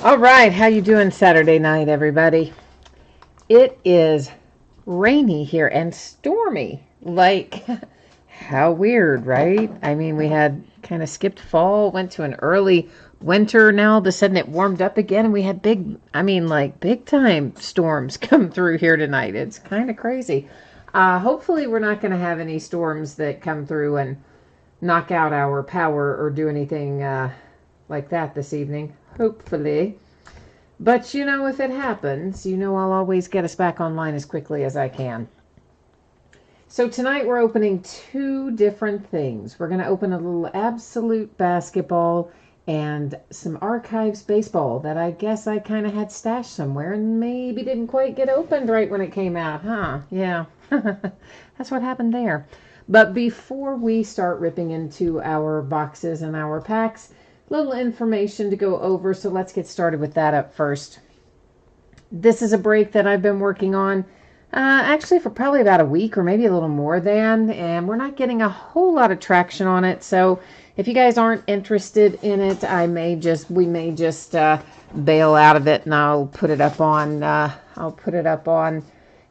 All right, how you doing Saturday night, everybody? It is rainy here and stormy. Like, how weird, right? I mean, we had kind of skipped fall, went to an early winter. Now all of a sudden it warmed up again, and we had big time storms come through here tonight. It's kind of crazy. Hopefully, we're not going to have any storms that come through and knock out our power or do anything like that this evening. Hopefully. But if it happens, I'll always get us back online as quickly as I can. So tonight we're opening two different things. We're going to open a little Absolute basketball and some Archives baseball that I guess I kind of had stashed somewhere and maybe didn't quite get opened right when it came out, huh? Yeah, that's what happened there. But before we start ripping into our boxes and our packs, little information to go over, so let's get started with that up first. This is a break that I've been working on actually for probably about a week or maybe a little more than, and we're not getting a whole lot of traction on it. So if you guys aren't interested in it, we may just bail out of it, and I'll put it up on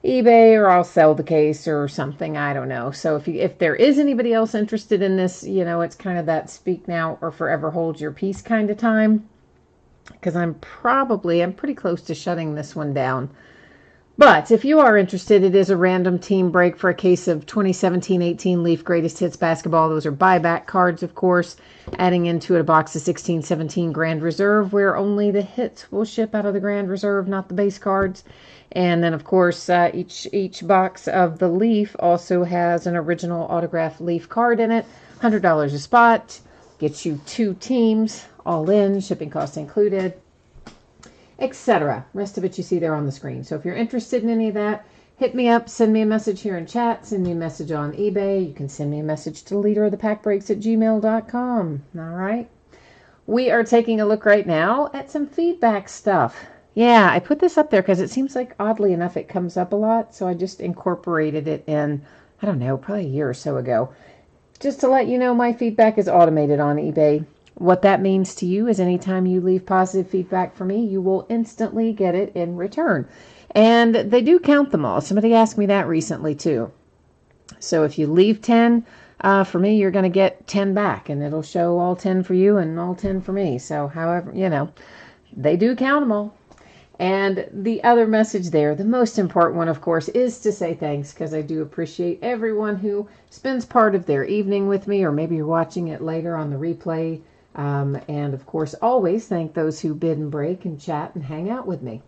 eBay, or I'll sell the case or something. I don't know. So if there is anybody else interested in this, it's kind of that speak now or forever hold your peace kind of time, because I'm pretty close to shutting this one down. But if you are interested, it is a random team break for a case of 2017-18 Leaf Greatest Hits basketball. Those are buyback cards, of course, adding into it a box of 16-17 Grand Reserve, where only the hits will ship out of the Grand Reserve, not the base cards. And then, of course, each box of the Leaf also has an original autographed Leaf card in it. $100 a spot. Gets you two teams, all in, shipping costs included, etc. Rest of it you see there on the screen. So if you're interested in any of that, hit me up, send me a message here in chat, send me a message on eBay. You can send me a message to leaderofthepackbreaks@gmail.com. All right. We are taking a look right now at some feedback stuff. Yeah, I put this up there because it seems like, oddly enough, it comes up a lot. So I just incorporated it in, I don't know, probably a year or so ago. Just to let you know, my feedback is automated on eBay. What that means to you is anytime you leave positive feedback for me, you will instantly get it in return. And they do count them all. Somebody asked me that recently too. So if you leave 10 for me, you're going to get 10 back, and it'll show all 10 for you and all 10 for me. So however, they do count them all. And the other message there, the most important one, of course, is to say thanks, because I do appreciate everyone who spends part of their evening with me, or maybe you're watching it later on the replay. And of course, always thank those who bid and break and chat and hang out with me.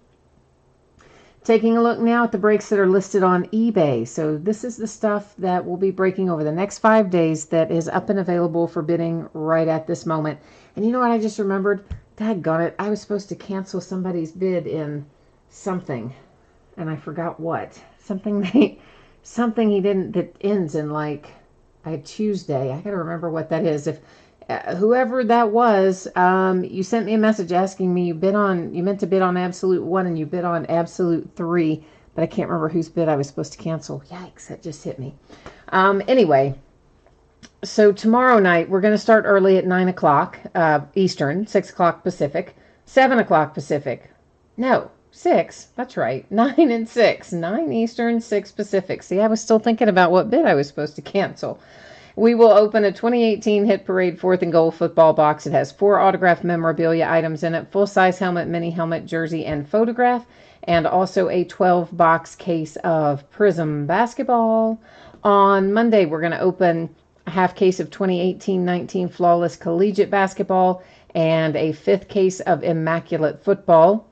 Taking a look now at the breaks that are listed on eBay. So this is the stuff that will be breaking over the next 5 days that is up and available for bidding right at this moment. And you know what I just remembered? Daggone it, I was supposed to cancel somebody's bid in something, and I forgot what. Something he didn't, that ends in like Tuesday. I gotta remember what that is. If whoever that was, you sent me a message asking me you meant to bid on Absolute 1 and you bid on Absolute 3, but I can't remember whose bid I was supposed to cancel. Yikes, that just hit me. Anyway, so tomorrow night we're going to start early at 9 o'clock Eastern, 6 o'clock Pacific, 7 o'clock Pacific. No, 6, that's right, 9 and 6, 9 Eastern, 6 Pacific. See, I was still thinking about what bid I was supposed to cancel. We will open a 2018 Hit Parade 4th and Goal football box. It has 4 autographed memorabilia items in it, full-size helmet, mini helmet, jersey, and photograph, and also a 12-box case of Prism basketball. On Monday, we're going to open a half case of 2018-19 Flawless Collegiate basketball and a 5th case of Immaculate football.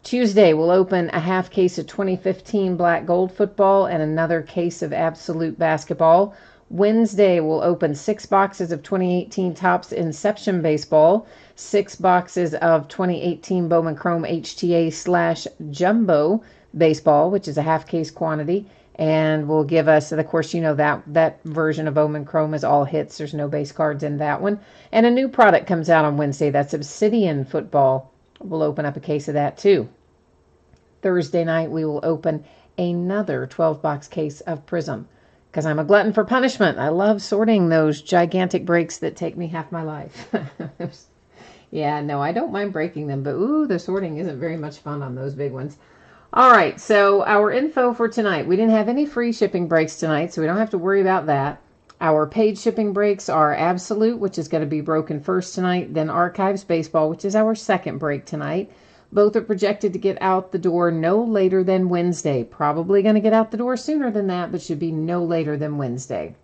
Tuesday, we'll open a half case of 2015 Black Gold football and another case of Absolute basketball. Wednesday, we'll open 6 boxes of 2018 Topps Inception Baseball, 6 boxes of 2018 Bowman Chrome HTA/Jumbo Baseball, which is a half case quantity, and will give us, of course, that version of Bowman Chrome is all hits. There's no base cards in that one. And a new product comes out on Wednesday. That's Obsidian Football. We'll open up a case of that too. Thursday night, we will open another 12-box case of Prism, because I'm a glutton for punishment. I love sorting those gigantic breaks that take me half my life. Yeah, no, I don't mind breaking them, but ooh, the sorting isn't very much fun on those big ones. All right, so our info for tonight. We didn't have any free shipping breaks tonight, so we don't have to worry about that. Our paid shipping breaks are Absolute, which is going to be broken first tonight, then Archives Baseball, which is our second break tonight. Both are projected to get out the door no later than Wednesday. Probably going to get out the door sooner than that, but should be no later than Wednesday.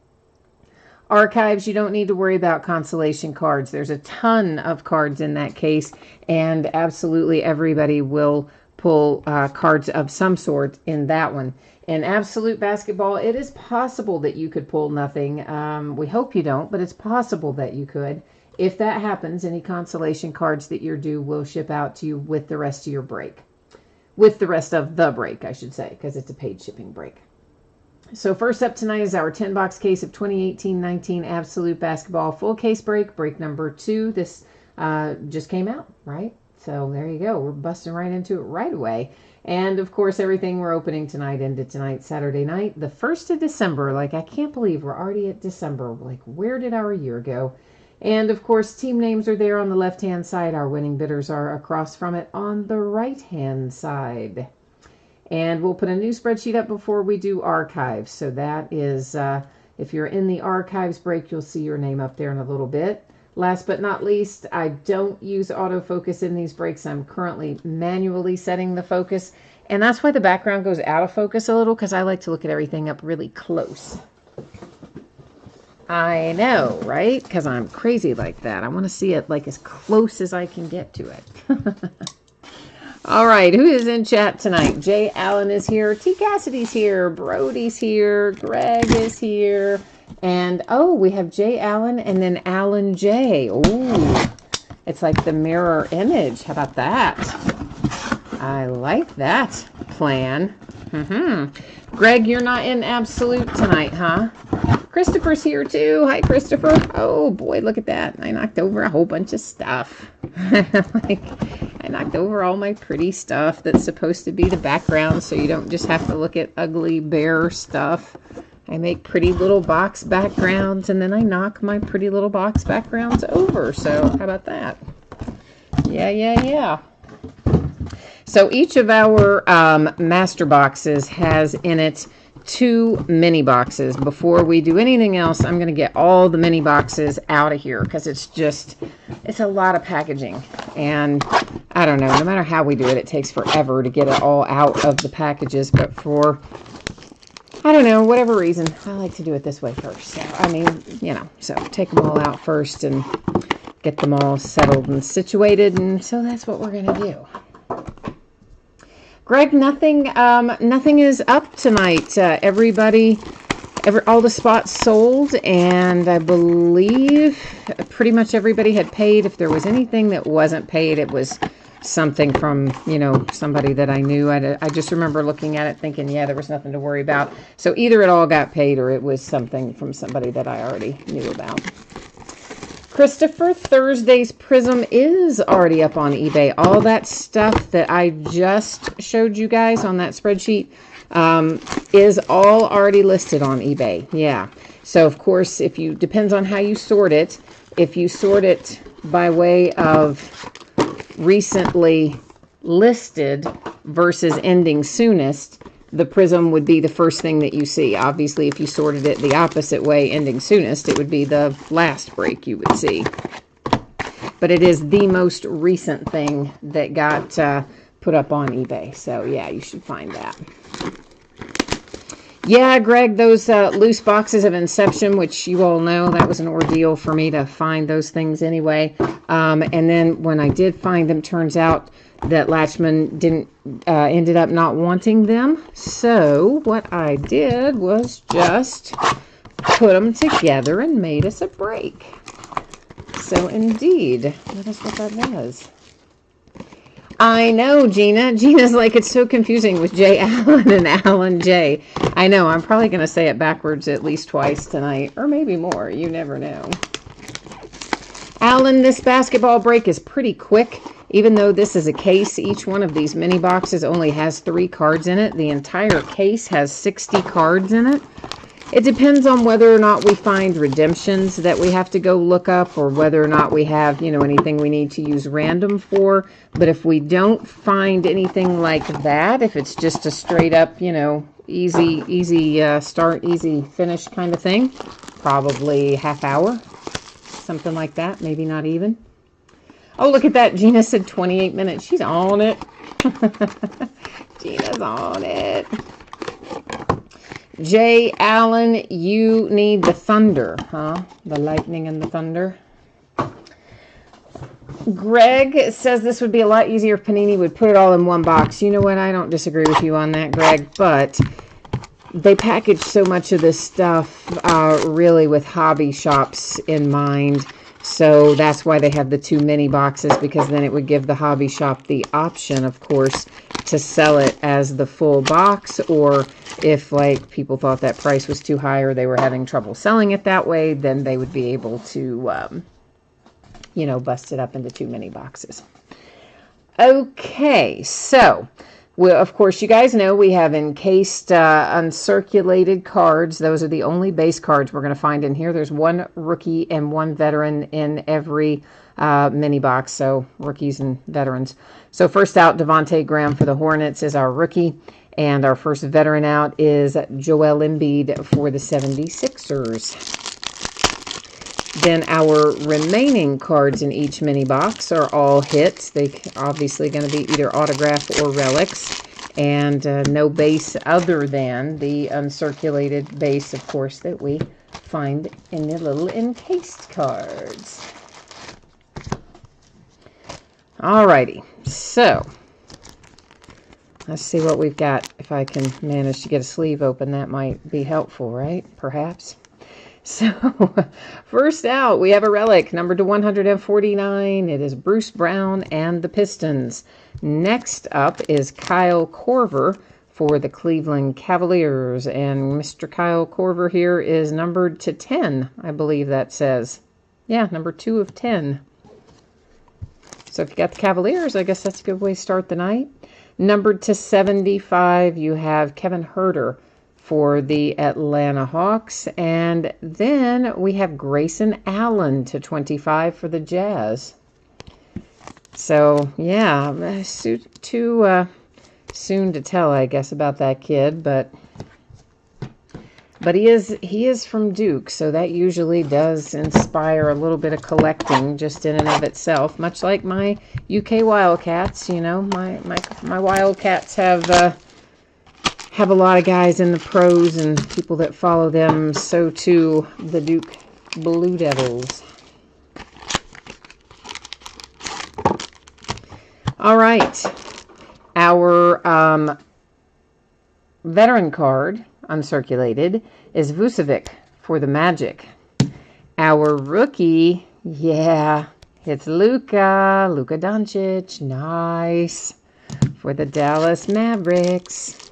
Archives, you don't need to worry about consolation cards. There's a ton of cards in that case, and absolutely everybody will pull cards of some sort in that one. In Absolute Basketball, it is possible that you could pull nothing. We hope you don't, but it's possible that you could. If that happens, any consolation cards that you're due will ship out to you with the rest of your break. With the rest of the break, I should say, because it's a paid shipping break. So first up tonight is our 10-box case of 2018-19 Absolute Basketball full case break, break number 2. This just came out, right? So there you go. We're busting right into it right away. And, of course, everything we're opening tonight into tonight, Saturday night, the 1st of December. Like, I can't believe we're already at December. Like, where did our year go? And, of course, team names are there on the left-hand side. Our winning bidders are across from it on the right-hand side. And we'll put a new spreadsheet up before we do Archives. So that is, if you're in the Archives break, you'll see your name up there in a little bit. Last but not least, I don't use autofocus in these breaks. I'm currently manually setting the focus. And that's why the background goes out of focus a little, because I like to look at everything up really close. I know, right? Because I'm crazy like that. I want to see it like as close as I can get to it. All right, who is in chat tonight? Jay Allen is here. T. Cassidy's here. Brody's here. Greg is here. And, oh, we have Jay Allen and then Alan J. Ooh, it's like the mirror image. How about that? I like that plan. Greg, you're not in Absolute tonight, huh? Christopher's here, too. Hi, Christopher. Oh, boy, look at that. I knocked over a whole bunch of stuff. I knocked over all my pretty stuff that's supposed to be the background, so you don't just have to look at ugly, bare stuff. I make pretty little box backgrounds, and then I knock my pretty little box backgrounds over. So how about that? Yeah. So each of our master boxes has in it 2 mini boxes. Before we do anything else, I'm going to get all the mini boxes out of here because it's a lot of packaging. And I don't know, no matter how we do it, it takes forever to get it all out of the packages. But for, I don't know, whatever reason, I like to do it this way first. So, I mean, you know, so take them all out first and get them all settled and situated. And so that's what we're going to do. Greg, nothing is up tonight. All the spots sold, and I believe pretty much everybody had paid. If there was anything that wasn't paid, it was something from, you know, somebody that I knew. I just remember looking at it thinking, yeah, there was nothing to worry about. So either it all got paid or it was something from somebody that I already knew about. Christopher, Thursday's Prism is already up on eBay. All that stuff that I just showed you guys on that spreadsheet is all already listed on eBay. Yeah. So, of course, depends on how you sort it. If you sort it by way of recently listed versus ending soonest, the Prism would be the first thing that you see. Obviously, if you sorted it the opposite way, ending soonest, it would be the last break you would see. But it is the most recent thing that got put up on eBay. So, yeah, you should find that. Yeah, Greg, those loose boxes of Inception, which you all know, that was an ordeal for me to find those things anyway. And then when I did find them, turns out that Latchman ended up not wanting them. So what I did was just put them together and made us a break. So indeed, that is what that was. I know, Gina. Gina's like, it's so confusing with Jay Allen and Alan J. I know, I'm probably going to say it backwards at least twice tonight, or maybe more. You never know. Alan, this basketball break is pretty quick. Even though this is a case, each one of these mini boxes only has 3 cards in it. The entire case has 60 cards in it. It depends on whether or not we find redemptions that we have to go look up, or whether or not we have, anything we need to use random for. But if we don't find anything like that, if it's just a straight up, easy start, easy finish kind of thing, probably half hour, something like that, maybe not even. Oh, look at that. Gina said 28 minutes. She's on it. Gina's on it. Jay Allen, you need the thunder, huh? The lightning and the thunder. Greg says this would be a lot easier if Panini would put it all in one box. You know what? I don't disagree with you on that, Greg, but they package so much of this stuff really with hobby shops in mind. So that's why they have the 2 mini boxes, because then it would give the hobby shop the option, of course, to sell it as the full box, or if like people thought that price was too high or they were having trouble selling it that way, then they would be able to, bust it up into 2 mini boxes. Okay, so well, of course, you guys know we have encased uncirculated cards. Those are the only base cards we're going to find in here. There's 1 rookie and 1 veteran in every mini box, so rookies and veterans. So first out, Devontae Graham for the Hornets is our rookie, and our first veteran out is Joel Embiid for the 76ers. Then our remaining cards in each mini box are all hits. They obviously going to be either autograph or relics, and no base other than the uncirculated base, of course, that we find in the little encased cards. Alrighty, so let's see what we've got. If I can manage to get a sleeve open, that might be helpful, right? Perhaps. So, first out, we have a relic, numbered to 149. It is Bruce Brown and the Pistons. Next up is Kyle Korver for the Cleveland Cavaliers. And Mr. Kyle Korver here is numbered to 10, I believe that says. Yeah, number 2 of 10. So if you got the Cavaliers, I guess that's a good way to start the night. Numbered to 75, you have Kevin Huerter for the Atlanta Hawks. And then we have Grayson Allen to 25 for the Jazz. So, yeah, too soon to tell, I guess, about that kid, but he is from Duke, so that usually does inspire a little bit of collecting just in and of itself, much like my UK Wildcats. My Wildcats have a lot of guys in the pros and people that follow them. So too the Duke Blue Devils. All right, our veteran card, uncirculated, is Vucevic for the Magic. Our rookie, yeah, it's Luka Doncic, nice, for the Dallas Mavericks.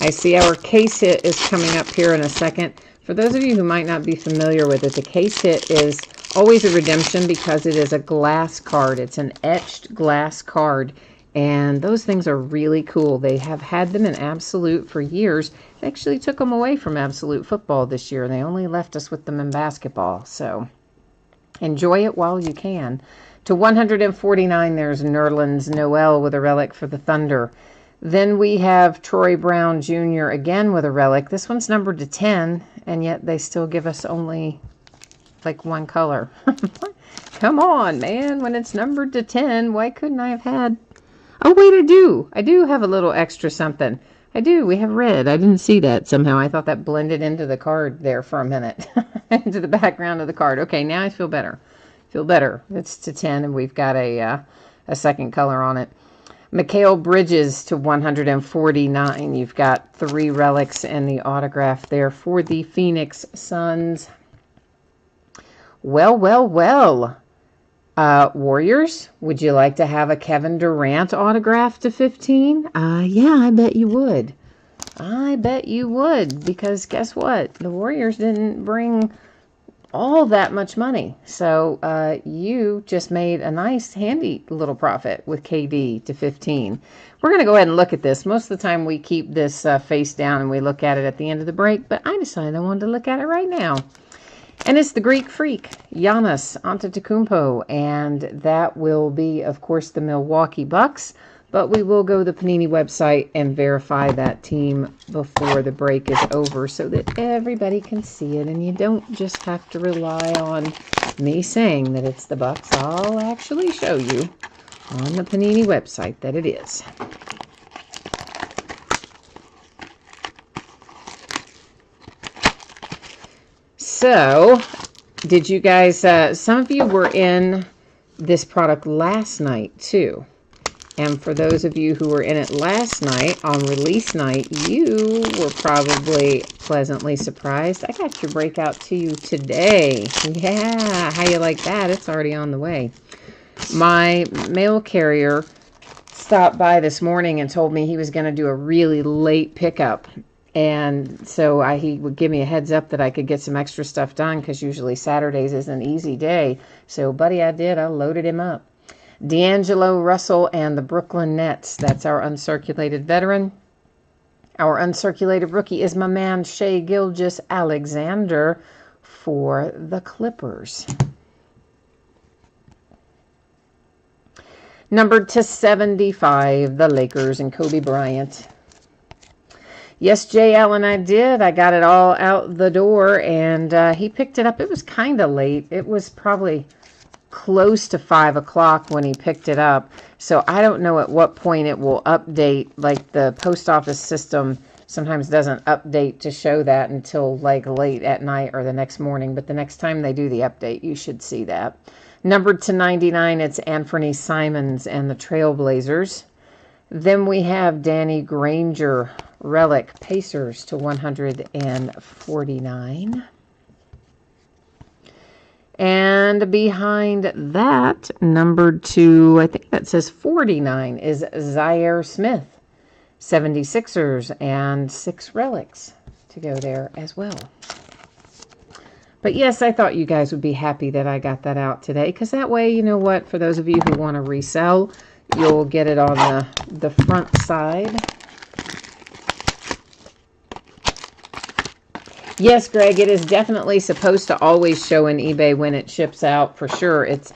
I see our case hit is coming up here in a second. For those of you who might not be familiar with it, the case hit is always a redemption because it is a glass card. It's an etched glass card, and those things are really cool. They have had them in Absolute for years. They actually took them away from Absolute football this year, and they only left us with them in basketball. So enjoy it while you can. To 149, there's Nerlens Noel with a relic for the Thunder. Then we have Troy Brown Jr. again with a relic. This one's numbered to 10, and yet they still give us only like one color. Come on, man. When it's numbered to 10, why couldn't I have had... Oh, wait, I do. I do have a little extra something. I do. We have red. I didn't see that somehow. I thought that blended into the card there for a minute. Into the background of the card. Okay, now I feel better. Feel better. It's to 10, and we've got a second color on it. Mikal Bridges to 149. You've got 3 relics and the autograph there for the Phoenix Suns. Well. Warriors, would you like to have a Kevin Durant autograph to 15? Yeah, I bet you would. I bet you would, because guess what? The Warriors didn't bring all that much money. So you just made a nice, handy little profit with KD to 15. We're going to go ahead and look at this. Most of the time we keep this face down and we look at it at the end of the break, but I decided I wanted to look at it right now. And it's the Greek Freak, Giannis Antetokounmpo, and that will be, of course, the Milwaukee Bucks. But we will go to the Panini website and verify that team before the break is over so that everybody can see it. And you don't just have to rely on me saying that it's the Bucks. I'll actually show you on the Panini website that it is. So, did you guys, some of you were in this product last night too. And for those of you who were in it last night, on release night, you were probably pleasantly surprised. I got your breakout to you today. Yeah, how you like that? It's already on the way. My mail carrier stopped by this morning and told me he was going to do a really late pickup. And so he would give me a heads up that I could get some extra stuff done because usually Saturdays is an easy day. So, buddy, I did. I loaded him up. D'Angelo Russell and the Brooklyn Nets. That's our uncirculated veteran. Our uncirculated rookie is my man Shai Gilgeous-Alexander for the Clippers. Numbered to 75, the Lakers and Kobe Bryant. Yes, Jay Allen, I did. I got it all out the door, and he picked it up. It was kind of late. It was probably close to 5 o'clock when he picked it up. So I don't know at what point it will update. Like the post office system sometimes doesn't update to show that until like late at night or the next morning. But the next time they do the update, you should see that. Numbered to 99, it's Anthony Simons and the Trailblazers. Then we have Danny Granger, Relic, Pacers to 149. And behind that, numbered to, I think that says 49, is Zaire Smith, 76ers, and 6 relics to go there as well. But yes, I thought you guys would be happy that I got that out today, because that way, you know what, for those of you who want to resell, you'll get it on the front side. Yes, Greg, it is definitely supposed to always show in eBay when it ships out. For sure, it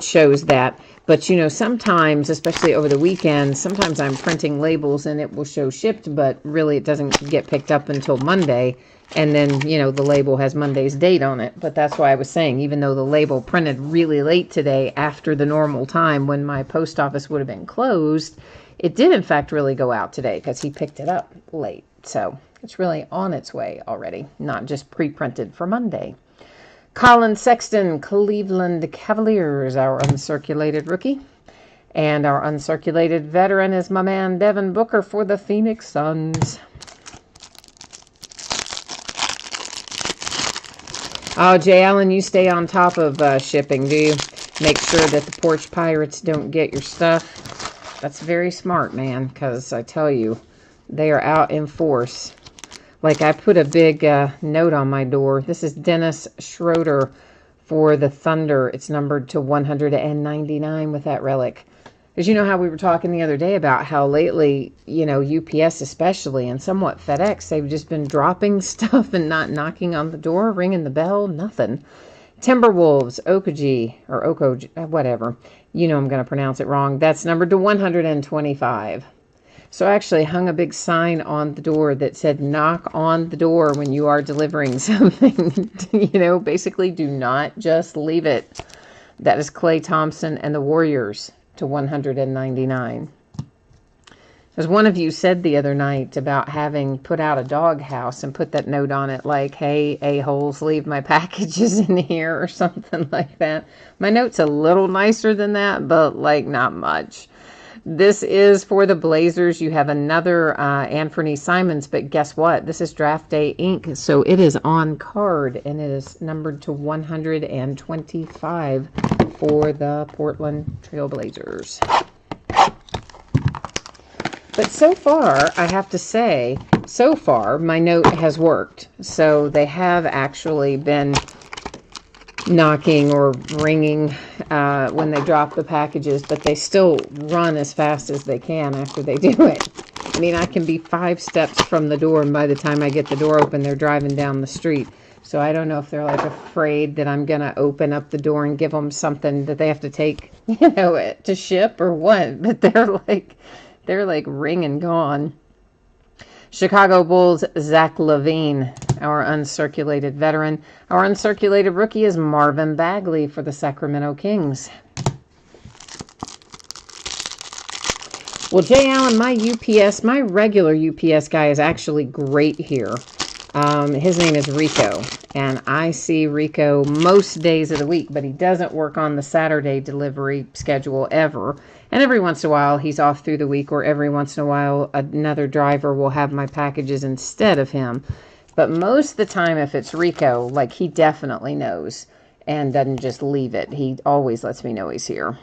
shows that. But, you know, sometimes, especially over the weekend, sometimes I'm printing labels and it will show shipped, but really it doesn't get picked up until Monday. And then, you know, the label has Monday's date on it. But that's why I was saying, even though the label printed really late today after the normal time when my post office would have been closed, it did, in fact, really go out today because he picked it up late. So it's really on its way already, not just pre-printed for Monday. Colin Sexton, Cleveland Cavaliers, our uncirculated rookie. And our uncirculated veteran is my man Devin Booker for the Phoenix Suns. Oh, Jay Allen, you stay on top of shipping, do you? Make sure that the porch pirates don't get your stuff. That's very smart, man, because I tell you, they are out in force. Like I put a big note on my door. This is Dennis Schroeder for the Thunder. It's numbered to 199 with that relic. Because you know how we were talking the other day about how lately, you know, UPS especially, and somewhat FedEx, they've just been dropping stuff and not knocking on the door, ringing the bell, nothing. Timberwolves, Okoji, or Okoji, whatever. You know I'm going to pronounce it wrong. That's numbered to 125. So I actually hung a big sign on the door that said, knock on the door when you are delivering something. You know, basically do not just leave it. That is Klay Thompson and the Warriors to 199. As one of you said the other night about having put out a dog house and put that note on it like, hey, a-holes, leave my packages in here or something like that. My note's a little nicer than that, but like not much. This is for the Blazers. You have another Anthony Simons, but guess what? This is Draft Day ink, so it is on card, and it is numbered to 125 for the Portland Trail Blazers. But so far, I have to say, so far, my note has worked. So they have actually been knocking or ringing when they drop the packages, but they still run as fast as they can after they do it. I mean, I can be 5 steps from the door, and by the time I get the door open, they're driving down the street. So I don't know if they're like afraid that I'm going to open up the door and give them something that they have to take, you know, to ship or what, but they're like ring and gone. Chicago Bulls, Zach LaVine, our uncirculated veteran. Our uncirculated rookie is Marvin Bagley for the Sacramento Kings. Well, Jay Allen, my regular UPS guy is actually great here. His name is Rico, and I see Rico most days of the week, but he doesn't work on the Saturday delivery schedule ever. And every once in a while, he's off through the week, or every once in a while, another driver will have my packages instead of him. But most of the time, if it's Rico, like, he definitely knows and doesn't just leave it. He always lets me know he's here.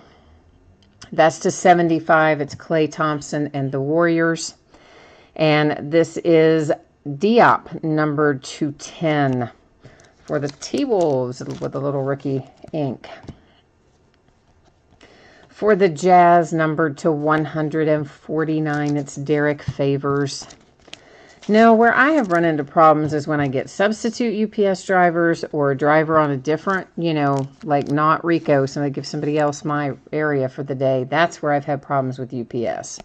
That's to 75. It's Klay Thompson and the Warriors. And this is Diop, number 210 for the T-Wolves with a little rookie ink. For the Jazz, numbered to 149, it's Derek Favors. Now, where I have run into problems is when I get substitute UPS drivers or a driver on a different, you know, like not Rico, so I give somebody else my area for the day. That's where I've had problems with UPS.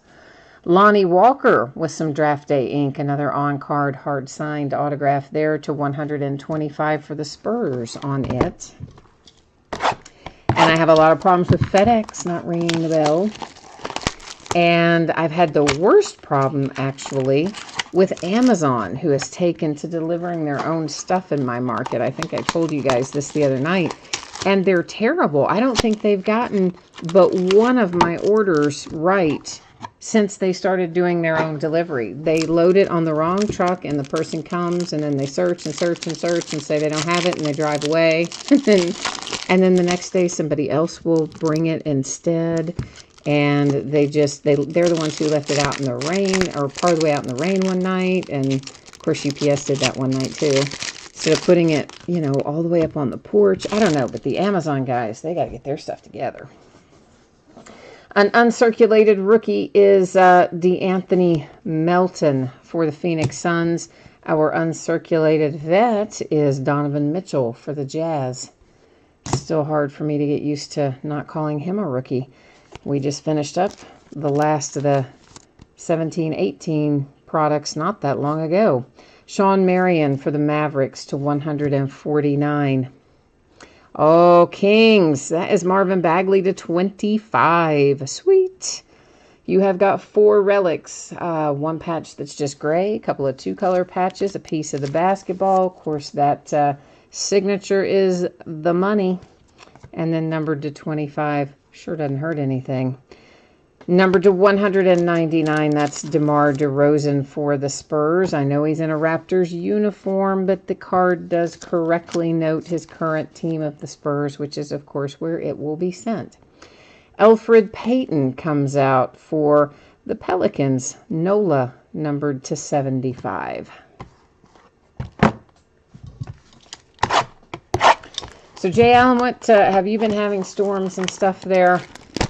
Lonnie Walker with some draft day ink, another on-card hard-signed autograph there to 125 for the Spurs on it. And I have a lot of problems with FedEx not ringing the bell. And I've had the worst problem, actually, with Amazon, who has taken to delivering their own stuff in my market. I think I told you guys this the other night. And they're terrible. I don't think they've gotten but one of my orders right since they started doing their own delivery. They load it on the wrong truck, and the person comes, and then they search and search and search and say they don't have it, and they drive away. And then the next day, somebody else will bring it instead. And they're the ones who left it out in the rain, or part of the way out in the rain one night. And of course, UPS did that one night too. Instead of putting it, you know, all the way up on the porch. I don't know, but the Amazon guys, they got to get their stuff together. An uncirculated rookie is DeAnthony Melton for the Phoenix Suns. Our uncirculated vet is Donovan Mitchell for the Jazz. Still hard for me to get used to not calling him a rookie. We just finished up the last of the 17-18 products not that long ago. Sean Marion for the Mavericks to 149. Oh, Kings. That is Marvin Bagley to 25. Sweet. You have got 4 relics. One patch that's just gray, a couple of 2-color patches, a piece of the basketball. Of course, that signature is the money. And then numbered to 25. Sure doesn't hurt anything. Number to 199, that's DeMar DeRozan for the Spurs. I know he's in a Raptors uniform, but the card does correctly note his current team of the Spurs, which is, of course, where it will be sent. Elfrid Payton comes out for the Pelicans. Nola, numbered to 75. So, Jay Allen, what have you been having storms and stuff there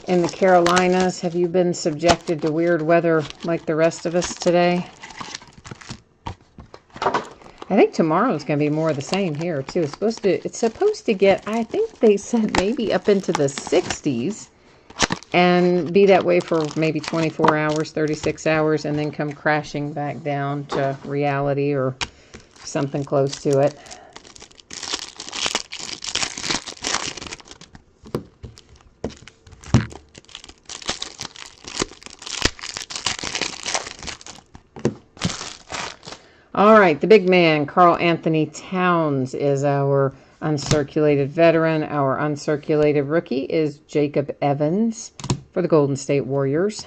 in the Carolinas? Have you been subjected to weird weather like the rest of us today? I think tomorrow is going to be more of the same here, too. It's supposed to get, I think they said maybe up into the 60s and be that way for maybe 24 hours, 36 hours, and then come crashing back down to reality or something close to it. All right, the big man, Karl Anthony Towns, is our uncirculated veteran. Our uncirculated rookie is Jacob Evans for the Golden State Warriors.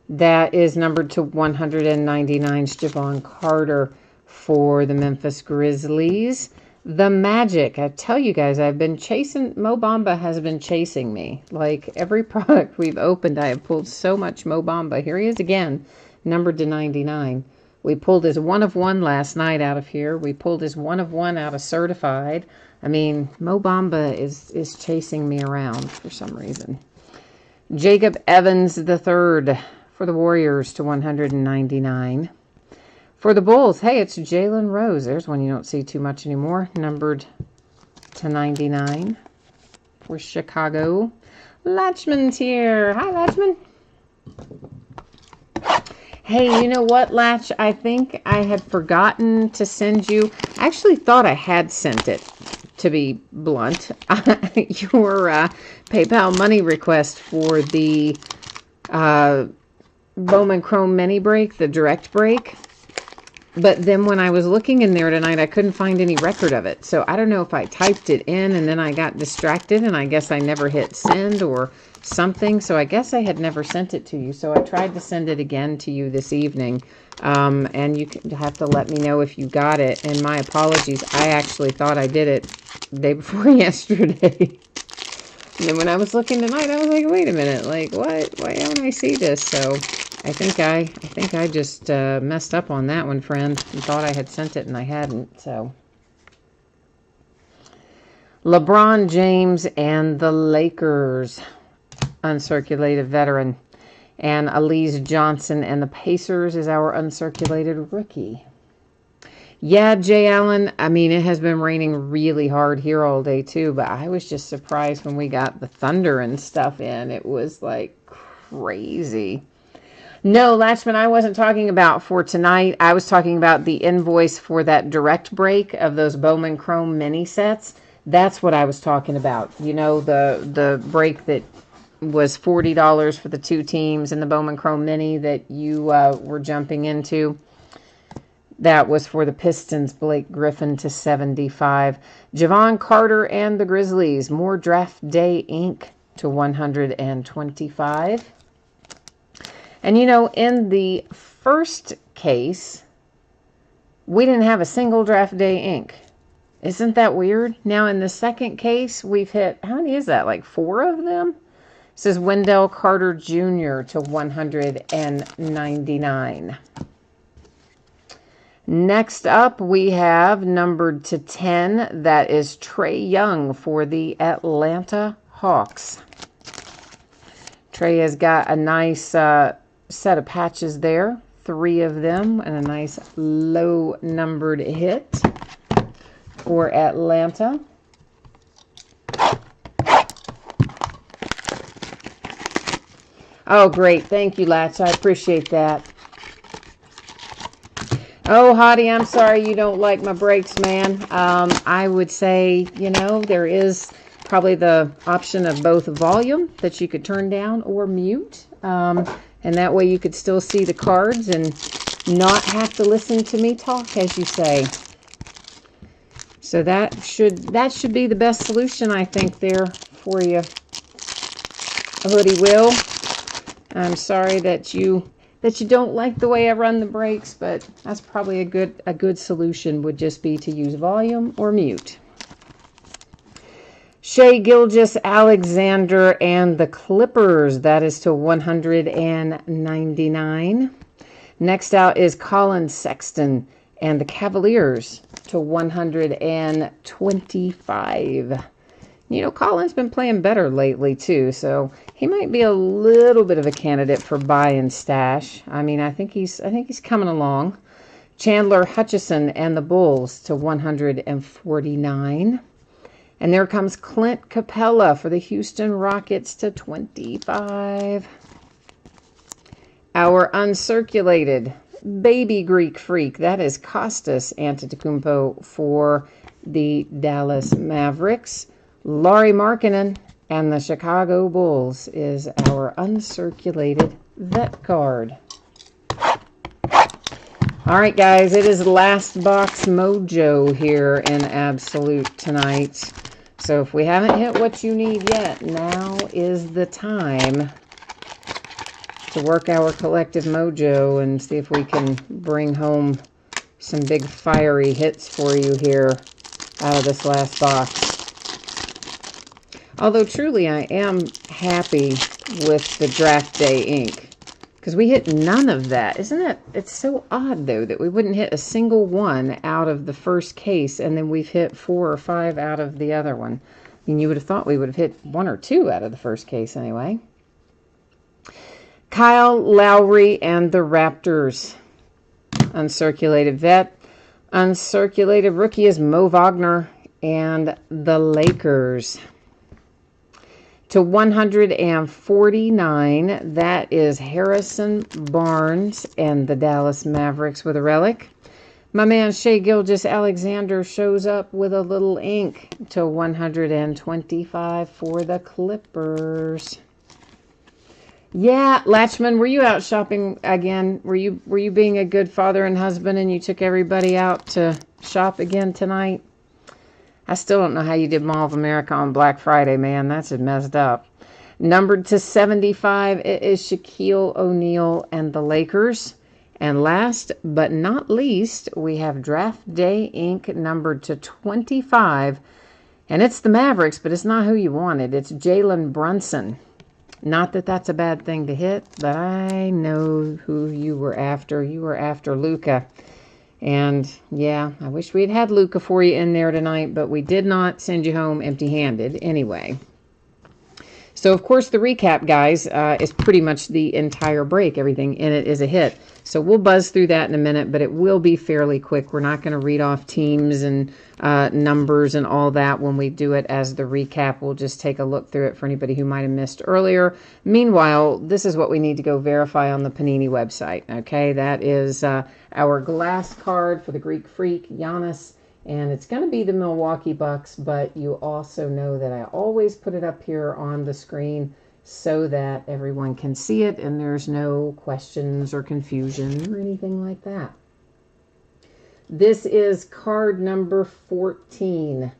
That is numbered to 199's Javon Carter for the Memphis Grizzlies. The Magic, I tell you guys, I've been chasing, Mo Bamba has been chasing me. Like every product we've opened, I have pulled so much Mo Bamba. Here he is again, numbered to 99. We pulled his 1 of 1 last night out of here. We pulled his 1 of 1 out of certified. I mean, Mo Bamba is chasing me around for some reason. Jacob Evans III for the Warriors to 199. For the Bulls, hey, it's Jalen Rose. There's one you don't see too much anymore. Numbered to 99 for Chicago. Latchman's here. Hi, Latchman. Hey, you know what, Latch? I think I had forgotten to send you. I actually thought I had sent it, to be blunt. Your PayPal money request for the Bowman Chrome mini break, the direct break. But then when I was looking in there tonight, I couldn't find any record of it. So I don't know if I typed it in and then I got distracted and I guess I never hit send or something. So I guess I had never sent it to you. So I tried to send it again to you this evening. And you have to let me know if you got it. And my apologies. I actually thought I did it the day before yesterday. And then when I was looking tonight, I was like, wait a minute. Like, what? Why don't I see this? So I think I just messed up on that one, friend, and thought I had sent it and I hadn't. So LeBron James and the Lakers, uncirculated veteran, and Elise Johnson and the Pacers is our uncirculated rookie. Yeah, Jay Allen, I mean, it has been raining really hard here all day too, but I was just surprised when we got the thunder and stuff in. It was like crazy. No, Latchman, I wasn't talking about for tonight. I was talking about the invoice for that direct break of those Bowman Chrome mini sets. That's what I was talking about. You know, the break that was $40 for the 2 teams and the Bowman Chrome mini that you were jumping into. That was for the Pistons, Blake Griffin to 75. Javon Carter and the Grizzlies, more draft day ink to 125. And, you know, in the first case, we didn't have a single draft day ink. Isn't that weird? Now, in the second case, we've hit, how many is that? Like 4 of them? It says Wendell Carter Jr. to 199. Next up, we have numbered to 10. That is Trae Young for the Atlanta Hawks. Trae has got a nice set of patches there, 3 of them, and a nice low numbered hit for Atlanta. Oh, great. Thank you, Latch. I appreciate that. Oh, Hottie, I'm sorry you don't like my breaks, man. I would say, you know, there is probably the option of both volume that you could turn down or mute. And that way you could still see the cards and not have to listen to me talk, as you say. So that should be the best solution, I think, there for you, Hoodie Will. I'm sorry that you don't like the way I run the breaks, but that's probably a good solution would just be to use volume or mute. Shai Gilgeous-Alexander and the Clippers, that is to 199. Next out is Colin Sexton and the Cavaliers to 125. You know, Colin's been playing better lately too, so he might be a little bit of a candidate for buy and stash. I mean, I think he's coming along. Chandler Hutchison and the Bulls to 149. And there comes Clint Capella for the Houston Rockets to 25. Our uncirculated baby Greek freak, that is Kostas Antetokounmpo for the Dallas Mavericks. Lauri Markkanen and the Chicago Bulls is our uncirculated vet card. All right, guys, it is last box mojo here in Absolute tonight. So if we haven't hit what you need yet, now is the time to work our collective mojo and see if we can bring home some big fiery hits for you here out of this last box. Although truly I am happy with the draft day ink, because we hit none of that. Isn't it? It's so odd, though, that we wouldn't hit a single one out of the first case, and then we've hit 4 or 5 out of the other one. I mean, you would have thought we would have hit 1 or 2 out of the first case anyway. Kyle Lowry and the Raptors. Uncirculated vet. Uncirculated rookie is Mo Wagner and the Lakers. To 149, that is Harrison Barnes and the Dallas Mavericks with a relic. My man Shai Gilgeous-Alexander shows up with a little ink to 125 for the Clippers. Yeah, Latchman, were you out shopping again? Were you being a good father and husband and you took everybody out to shop again tonight? I still don't know how you did Mall of America on Black Friday, man. That's just messed up. Numbered to 75, it is Shaquille O'Neal and the Lakers. And last but not least, we have Draft Day ink numbered to 25. And it's the Mavericks, but it's not who you wanted. It's Jalen Brunson. Not that that's a bad thing to hit, but I know who you were after. You were after Luka. And, yeah, I wish we had Luka for you in there tonight, but we did not send you home empty-handed anyway. So, of course, the recap, guys, is pretty much the entire break. Everything in it is a hit. So we'll buzz through that in a minute, but it will be fairly quick. We're not going to read off teams and numbers and all that when we do it as the recap. We'll just take a look through it for anybody who might have missed earlier. Meanwhile, this is what we need to go verify on the Panini website, okay? That is our glass card for the Greek Freak, Giannis. And it's going to be the Milwaukee Bucks, but you also know that I always put it up here on the screen so that everyone can see it and there's no questions or confusion or anything like that. This is card number 14.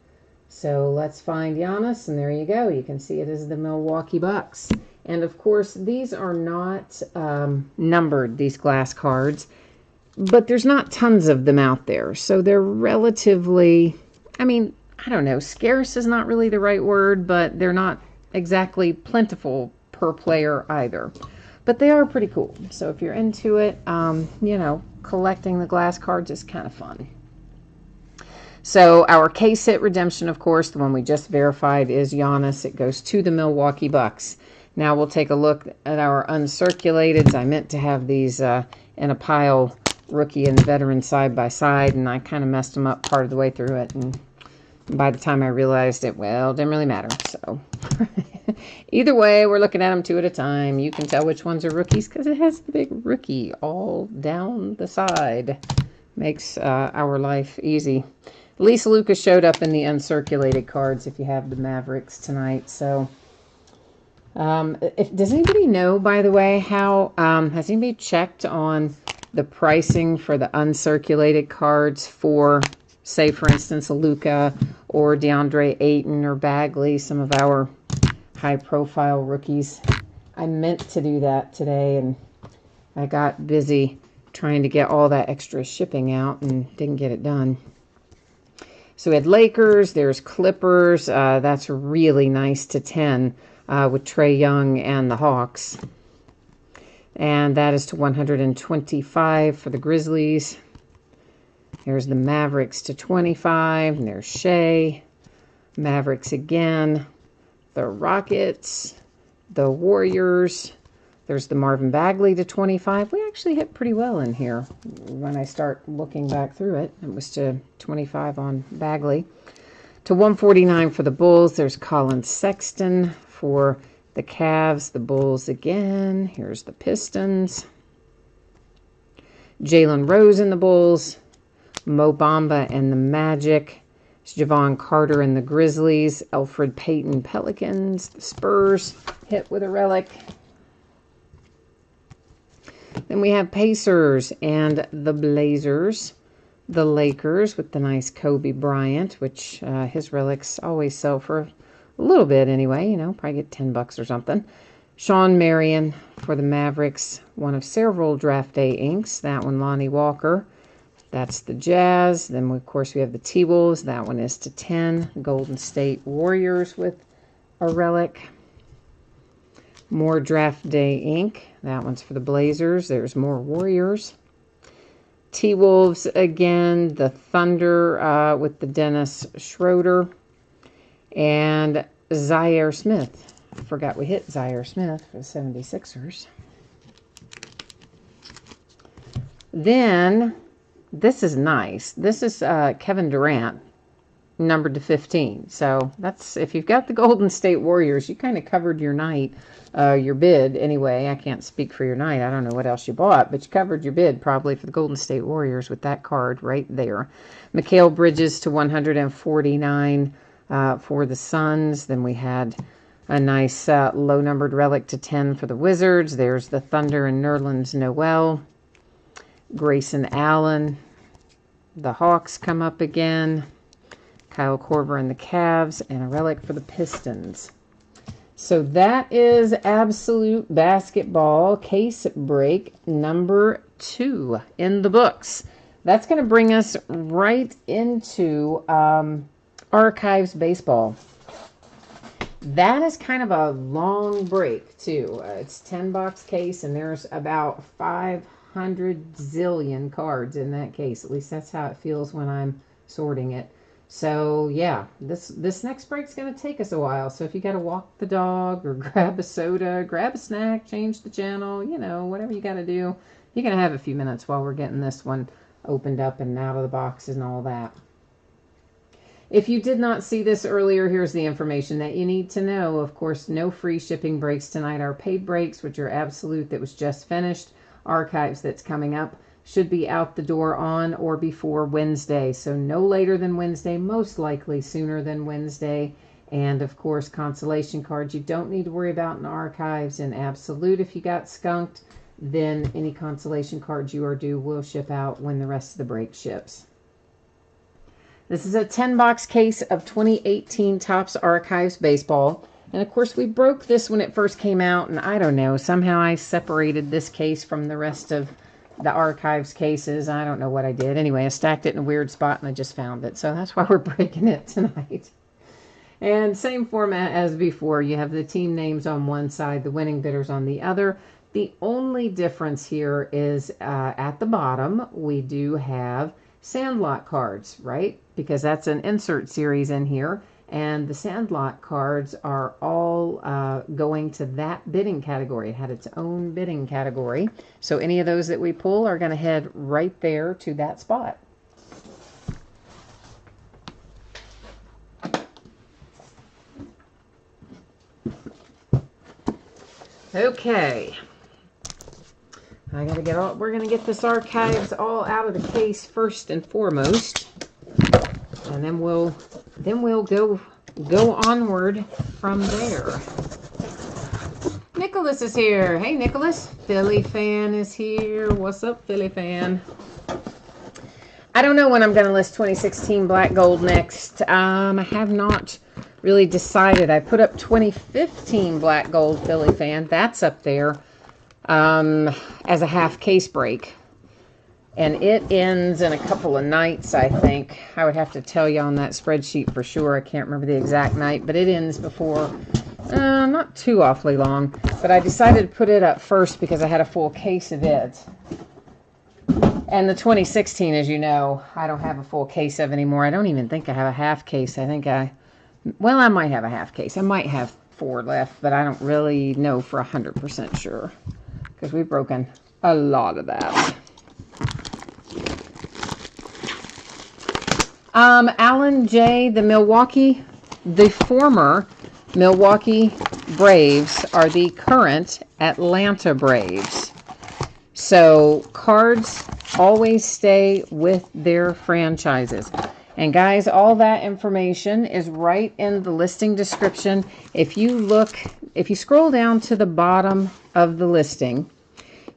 So let's find Giannis, and there you go. You can see it is the Milwaukee Bucks. And of course, these are not numbered, these glass cards, but there's not tons of them out there. So they're relatively, I mean, I don't know, scarce is not really the right word, but they're not exactly plentiful per player either. But they are pretty cool. So if you're into it, you know, collecting the glass cards is kind of fun. So our case hit redemption, of course, the one we just verified is Giannis. It goes to the Milwaukee Bucks. Now we'll take a look at our uncirculateds. I meant to have these in a pile, rookie and veteran side by side, and I kind of messed them up part of the way through it. And by the time I realized it, well, it didn't really matter. So either way, we're looking at them 2 at a time. You can tell which ones are rookies because it has the big rookie all down the side. Makes our life easy. At least Luka showed up in the uncirculated cards if you have the Mavericks tonight. So does anybody know, by the way, how has anybody checked on the pricing for the uncirculated cards for, say, for instance, Luka or DeAndre Ayton or Bagley, some of our high-profile rookies? I meant to do that today, and I got busy trying to get all that extra shipping out and didn't get it done. So we had Lakers, there's Clippers. That's really nice to 10 with Trae Young and the Hawks. And that is to 125 for the Grizzlies. There's the Mavericks to 25. And there's Shai. Mavericks again. The Rockets. The Warriors. There's the Marvin Bagley to 25. We actually hit pretty well in here when I start looking back through it. It was to 25 on Bagley. To 149 for the Bulls. There's Colin Sexton for the Cavs, the Bulls again. Here's the Pistons. Jalen Rose in the Bulls. Mo Bamba and the Magic. Javon Carter and the Grizzlies. Elfrid Payton Pelicans. The Spurs hit with a relic. Then we have Pacers and the Blazers. The Lakers with the nice Kobe Bryant, which his relics always sell for a little bit anyway, you know, probably get $10 or something. Sean Marion for the Mavericks, one of several draft day inks. That one, Lonnie Walker. That's the Jazz. Then, of course, we have the T-Wolves. That one is to 10. Golden State Warriors with a relic. More Draft Day ink. That one's for the Blazers. There's more Warriors. T-Wolves again. The Thunder with the Dennis Schroeder. And Zaire Smith. Forgot we hit Zaire Smith for the 76ers. Then, this is nice. This is Kevin Durant, numbered to 15. So, that's, if you've got the Golden State Warriors, you kind of covered your night, your bid anyway. I can't speak for your night. I don't know what else you bought, but you covered your bid probably for the Golden State Warriors with that card right there. Mikal Bridges to 149 for the Suns. Then we had a nice low-numbered relic to 10 for the Wizards. There's the Thunder and Nerlens Noel. Grayson Allen. The Hawks come up again. Kyle Korver and the Cavs. And a relic for the Pistons. So that is Absolute Basketball case break number 2 in the books. That's going to bring us right into Archives Baseball. That is kind of a long break, too. It's a 10-box case, and there's about 500 zillion cards in that case. At least that's how it feels when I'm sorting it. So, yeah, this next break's going to take us a while. So if you got to walk the dog or grab a soda, grab a snack, change the channel, you know, whatever you got to do, you're going to have a few minutes while we're getting this one opened up and out of the boxes and all that. If you did not see this earlier, here's the information that you need to know. Of course, no free shipping breaks tonight. Our paid breaks, which are Absolute that was just finished, Archives that's coming up, should be out the door on or before Wednesday. So no later than Wednesday, most likely sooner than Wednesday. And of course, consolation cards you don't need to worry about in Archives. And Absolute, if you got skunked, then any consolation cards you are due will ship out when the rest of the break ships. This is a 10-box case of 2018 Topps Archives Baseball. And, of course, we broke this when it first came out. And I don't know, somehow I separated this case from the rest of the Archives cases. I don't know what I did. Anyway, I stacked it in a weird spot and I just found it. So that's why we're breaking it tonight. And same format as before. You have the team names on one side, the winning bidders on the other. The only difference here is at the bottom, we do have Sandlot cards, right? Because that's an insert series in here. And the Sandlot cards are all going to that bidding category. It had its own bidding category. So any of those that we pull are going to head right there to that spot. Okay. I gotta get all, we're gonna get this Archives all out of the case first and foremost. And then we'll go onward from there. Nicholas is here. Hey, Nicholas. Philly fan is here. What's up, Philly fan? I don't know when I'm going to list 2016 Black Gold next. I have not really decided. I put up 2015 Black Gold Philly fan. That's up there as a half case break. And it ends in a couple of nights, I think. I would have to tell you on that spreadsheet for sure. I can't remember the exact night, but it ends before, not too awfully long. But I decided to put it up first because I had a full case of it. And the 2016, as you know, I don't have a full case of anymore. I don't even think I have a half case. I think I might have a half case. I might have 4 left, but I don't really know for 100% sure. Because we've broken a lot of that. Alan J., the former Milwaukee Braves are the current Atlanta Braves. So cards always stay with their franchises. And guys, all that information is right in the listing description. If you scroll down to the bottom of the listing,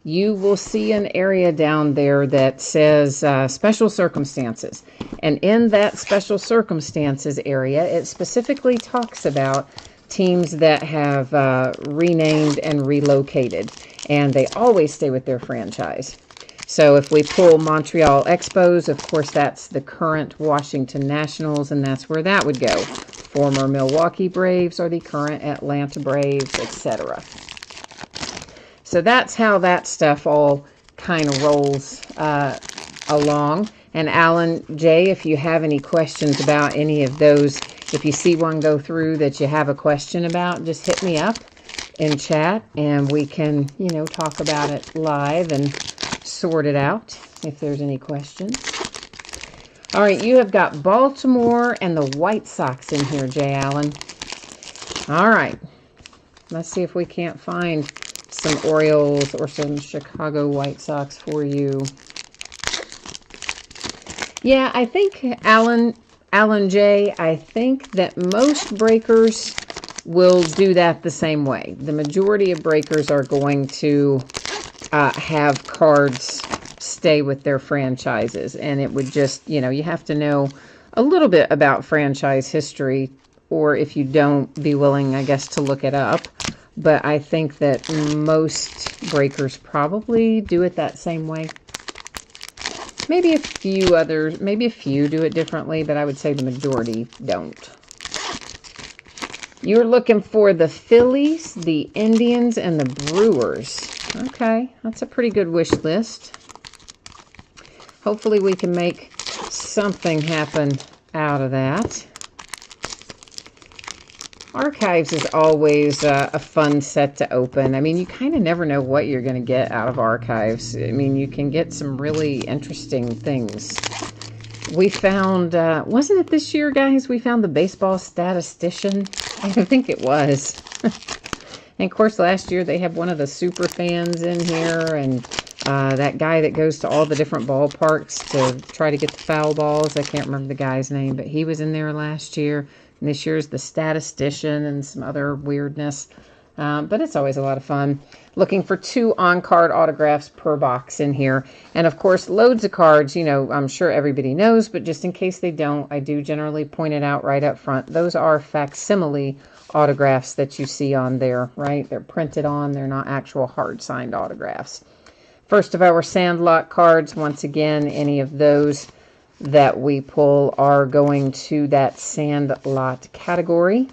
you will see an area down there that says special circumstances. And in that special circumstances area, it specifically talks about teams that have renamed and relocated. And they always stay with their franchise. So if we pull Montreal Expos, of course, that's the current Washington Nationals, and that's where that would go. Former Milwaukee Braves are the current Atlanta Braves, etc. So that's how that stuff all kind of rolls along. And Alan J., if you have any questions about any of those, if you see one go through that you have a question about, just hit me up in chat and we can, you know, talk about it live and sort it out if there's any questions. All right, you have got Baltimore and the White Sox in here, Jay Allen. All right, let's see if we can't find some Orioles or some Chicago White Sox for you. Yeah, I think, Alan J., I think that most breakers will do that the same way. The majority of breakers are going to have cards stay with their franchises. And it would just, you know, you have to know a little bit about franchise history, or if you don't, be willing, I guess, to look it up. But I think that most breakers probably do it that same way. Maybe a few others, maybe a few do it differently, but I would say the majority don't. You're looking for the Phillies, the Indians, and the Brewers. Okay, that's a pretty good wish list. Hopefully we can make something happen out of that. Archives is always a fun set to open. I mean, you kind of never know what you're going to get out of archives. I mean, you can get some really interesting things. We found, wasn't it this year, guys? We found the baseball statistician. I think it was. And of course, last year they had one of the super fans in here, and that guy that goes to all the different ballparks to try to get the foul balls. I can't remember the guy's name, but he was in there last year. And this year's the statistician and some other weirdness. But it's always a lot of fun. Looking for 2 on-card autographs per box in here. And of course, loads of cards, you know, I'm sure everybody knows, but just in case they don't, I do generally point it out right up front. Those are facsimile autographs that you see on there, right? They're printed on, they're not actual hard-signed autographs. First of our Sandlot cards, once again, any of those that we pull are going to that Sandlot category.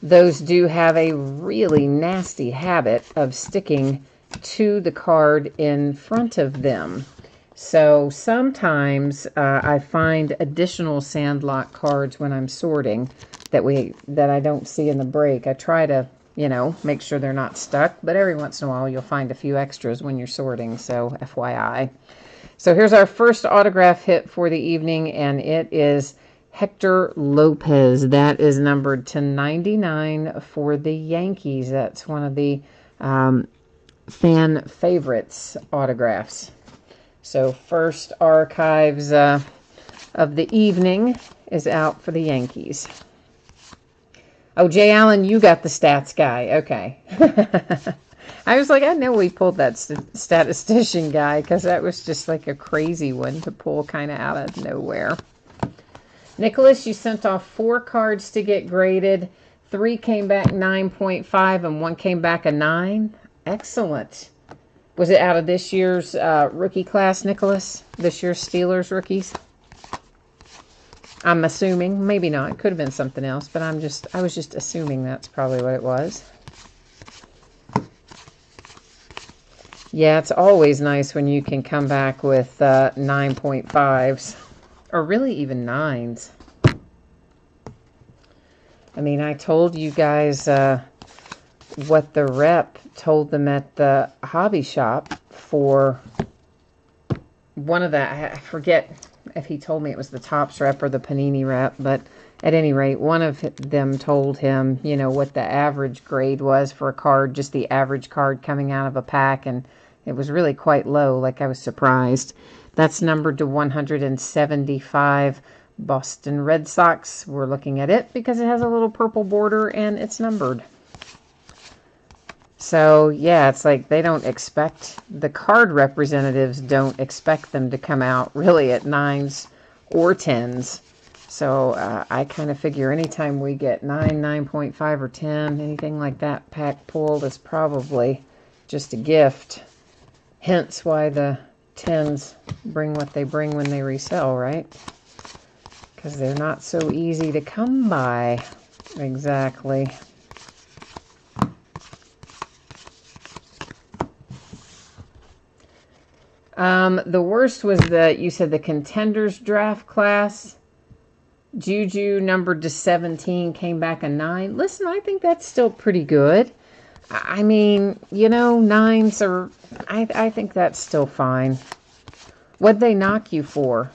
Those do have a really nasty habit of sticking to the card in front of them. So sometimes I find additional Sandlot cards when I'm sorting that I don't see in the break. I try to, you know, make sure they're not stuck, but every once in a while you'll find a few extras when you're sorting, so FYI. So here's our first autograph hit for the evening, and it is Hector Lopez. That is numbered to 99 for the Yankees. That's one of the fan favorites autographs. So first archives of the evening is out for the Yankees. Oh, Jay Allen, you got the stats guy. Okay. I was like, I know we pulled that statistician guy, because that was just like a crazy one to pull kind of out of nowhere. Nicholas, you sent off 4 cards to get graded. 3 came back 9.5 and 1 came back a 9. Excellent. Was it out of this year's rookie class, Nicholas? This year's Steelers rookies? I'm assuming. Maybe not. It could have been something else, but I was just assuming that's probably what it was. Yeah, it's always nice when you can come back with 9.5s, or really even 9s. I mean, I told you guys what the rep told them at the hobby shop for one of the, I forget if he told me it was the Topps rep or the Panini rep, but at any rate, one of them told him, you know, what the average grade was for a card, just the average card coming out of a pack, and it was really quite low, like I was surprised. That's numbered to 175. Boston Red Sox. We're looking at it because it has a little purple border and it's numbered. So, yeah, it's like they don't expect, the card representatives don't expect them to come out really at 9s or 10s. So, I kind of figure anytime we get 9, 9.5, or 10, anything like that pack pulled is probably just a gift. Hence why the 10s bring what they bring when they resell, right? Because they're not so easy to come by. Exactly. The worst was you said the Contenders draft class. Juju numbered to 17, came back a 9. Listen, I think that's still pretty good. I mean, you know, 9s are, I think that's still fine. What'd they knock you for?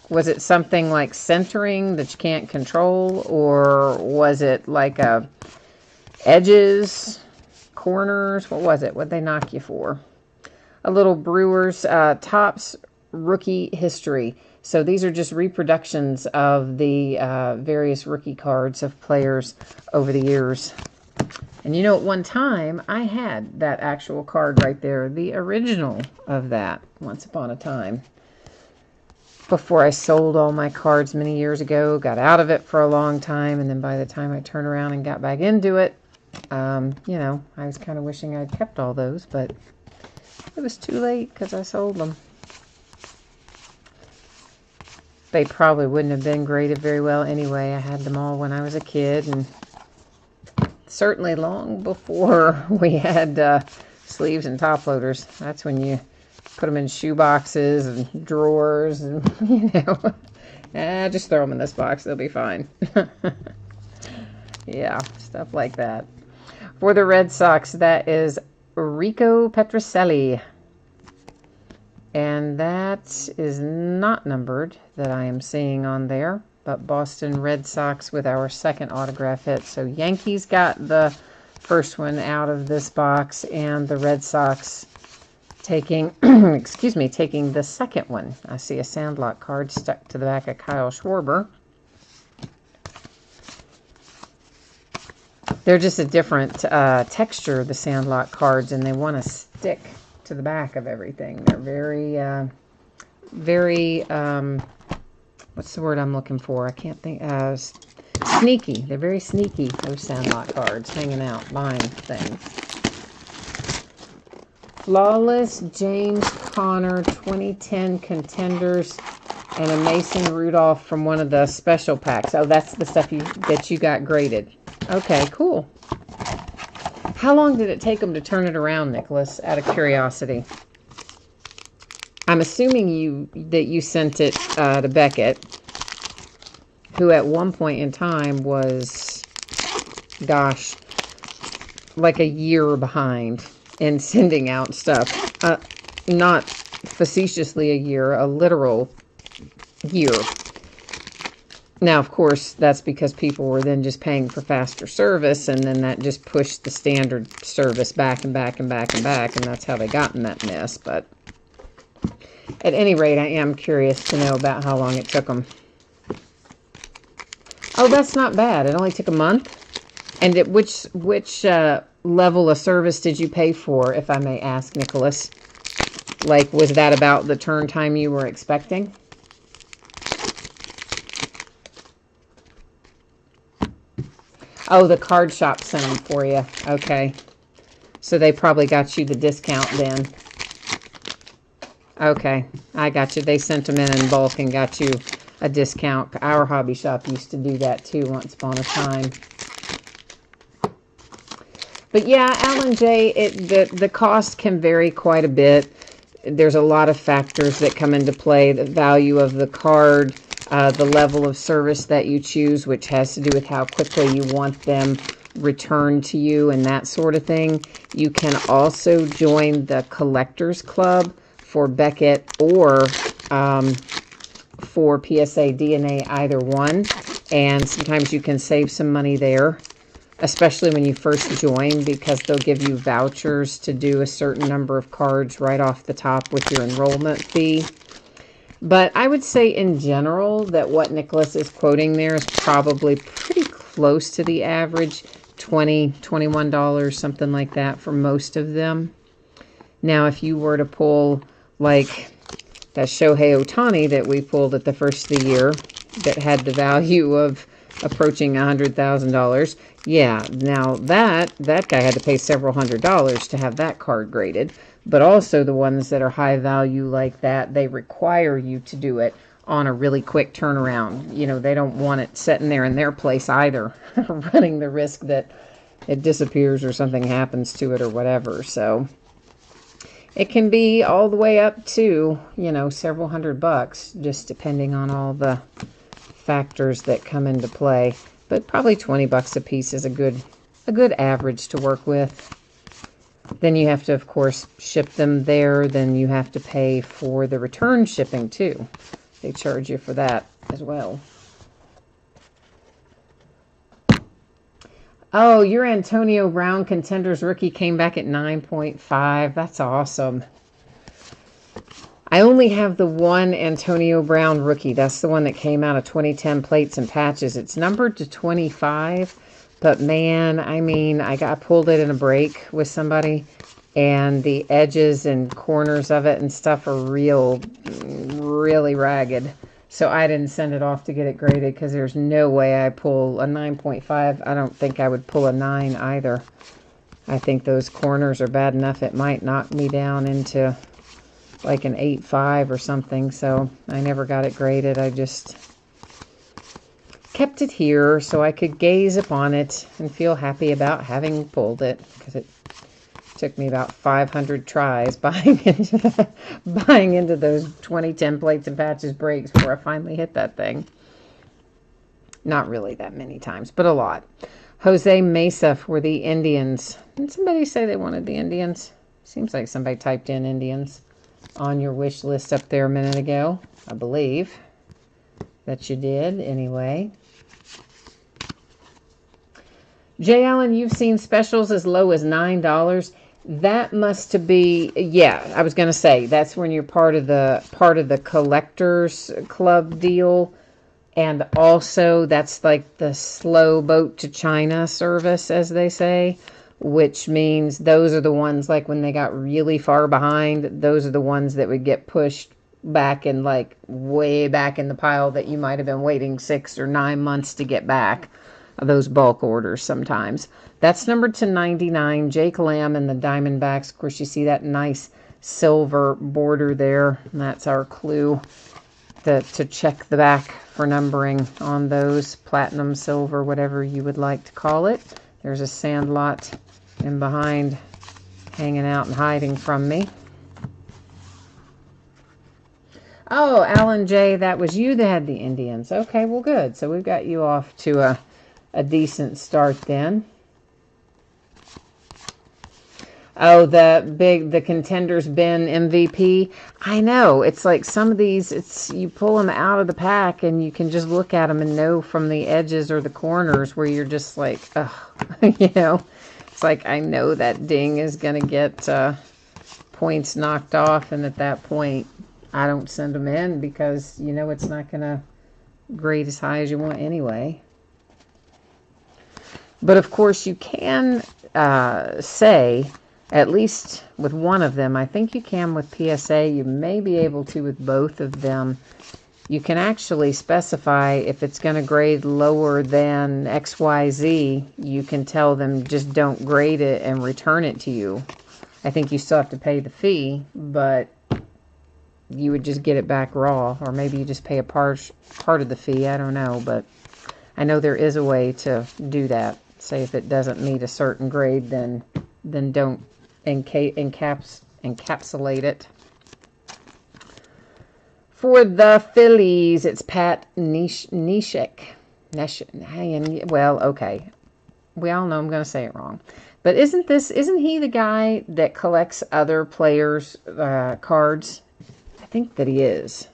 Was it something like centering that you can't control? Or was it like edges, corners? What was it? What'd they knock you for? A little Brewers Topps rookie history. So these are just reproductions of the various rookie cards of players over the years. And you know, at one time, I had that actual card right there, the original of that, once upon a time. Before I sold all my cards many years ago, got out of it for a long time, and then by the time I turned around and got back into it, you know, I was kind of wishing I'd kept all those, but it was too late because I sold them. They probably wouldn't have been graded very well anyway. I had them all when I was a kid, and certainly long before we had sleeves and top loaders. That's when you put them in shoe boxes and drawers, and you know, just throw them in this box. They'll be fine. Yeah, stuff like that. For the Red Sox, that is Rico Petrocelli. And that is not numbered that I am seeing on there, but Boston Red Sox with our second autograph hit. So Yankees got the first one out of this box, and the Red Sox taking, excuse me, taking the second one. I see a Sandlot card stuck to the back of Kyle Schwarber. They're just a different texture, the Sandlot cards, and they want to stick to the back of everything. They're very, what's the word I'm looking for? I can't think. Sneaky. They're very sneaky, those Sandlot cards, hanging out, buying things. Flawless James Conner 2010 Contenders and a Mason Rudolph from one of the special packs. Oh, that's the stuff that you got graded. Okay, cool. How long did it take them to turn it around, Nicholas, out of curiosity? I'm assuming that you sent it to Beckett, who at one point in time was, gosh, like a year behind in sending out stuff. Not facetiously a year, a literal year. Now, of course, that's because people were then just paying for faster service, and then that just pushed the standard service back and back and back and back, and that's how they got in that mess. But at any rate, I am curious to know about how long it took them. Oh, that's not bad. It only took a month. And which level of service did you pay for, if I may ask, Nicholas? Like, was that about the turn time you were expecting? Oh, the card shop sent them for you. Okay. So they probably got you the discount then. Okay. I got you. They sent them in bulk and got you a discount. Our hobby shop used to do that too once upon a time. But yeah, Alan J., the cost can vary quite a bit. There's a lot of factors that come into play. The value of the card, the level of service that you choose, which has to do with how quickly you want them returned to you and that sort of thing. You can also join the Collectors Club for Beckett or for PSA DNA, either one. And sometimes you can save some money there, especially when you first join, because they'll give you vouchers to do a certain number of cards right off the top with your enrollment fee. But I would say in general that what Nicholas is quoting there is probably pretty close to the average, $20, $21, something like that for most of them. Now, if you were to pull like that Shohei Ohtani that we pulled at the first of the year that had the value of approaching $100,000, yeah, now that guy had to pay several $100s to have that card graded. But also the ones that are high value like that, they require you to do it on a really quick turnaround. You know, they don't want it sitting there in their place either, running the risk that it disappears or something happens to it or whatever. So It can be all the way up to, you know, several $100, just depending on all the factors that come into play. But probably 20 bucks a piece is a good average to work with. Then you have to, of course, ship them there. Then you have to pay for the return shipping too. They charge you for that as well. Oh, your Antonio Brown Contenders rookie came back at 9.5. That's awesome. I only have the one Antonio Brown rookie. That's the one that came out of 2010 plates and patches. It's numbered to 25. But man, I mean, I pulled it in a break with somebody, and the edges and corners of it and stuff are really ragged. So I didn't send it off to get it graded because there's no way I pull a 9.5. I don't think I would pull a 9 either. I think those corners are bad enough it might knock me down into like an 8.5 or something. So I never got it graded. I just kept it here so I could gaze upon it and feel happy about having pulled it, because it took me about 500 tries buying into those 2010 plates and patches breaks before I finally hit that thing. Not really that many times, but a lot. Jose Mesa for the Indians. Did somebody say they wanted the Indians? Seems like somebody typed in Indians on your wish list up there a minute ago. I believe that you did anyway. Jay Allen, you've seen specials as low as $9. That must be, yeah, I was going to say, that's when you're part of the collectors club deal. And also that's like the slow boat to China service, as they say, which means those are the ones, like when they got really far behind, those are the ones that would get pushed back and like way back in the pile that you might have been waiting 6 or 9 months to get back. Those bulk orders sometimes. That's numbered to 99. Jake Lamb and the Diamondbacks. Of course, you see that nice silver border there. And that's our clue to check the back for numbering on those. Platinum, silver, whatever you would like to call it. There's a Sandlot in behind, hanging out and hiding from me. Oh, Alan J., that was you that had the Indians. Okay, well, good. So we've got you off to a decent start then. Oh, the Contenders bin MVP. I know. It's like some of these, you pull them out of the pack and you can just look at them and know from the edges or the corners where you're just like, ugh, you know. It's like, I know that ding is going to get points knocked off, and at that point, I don't send them in because, you know, it's not going to grade as high as you want anyway. But of course, you can say, at least with one of them, I think you can with PSA, you may be able to with both of them. You can actually specify if it's going to grade lower than XYZ, you can tell them just don't grade it and return it to you. I think you still have to pay the fee, but you would just get it back raw, or maybe you just pay a part of the fee. I don't know, but I know there is a way to do that. Say if it doesn't meet a certain grade, then don't encapsulate it. For the Phillies, it's Pat Neshek. Well, okay. We all know I'm going to say it wrong. But isn't he the guy that collects other players' cards? I think that he is.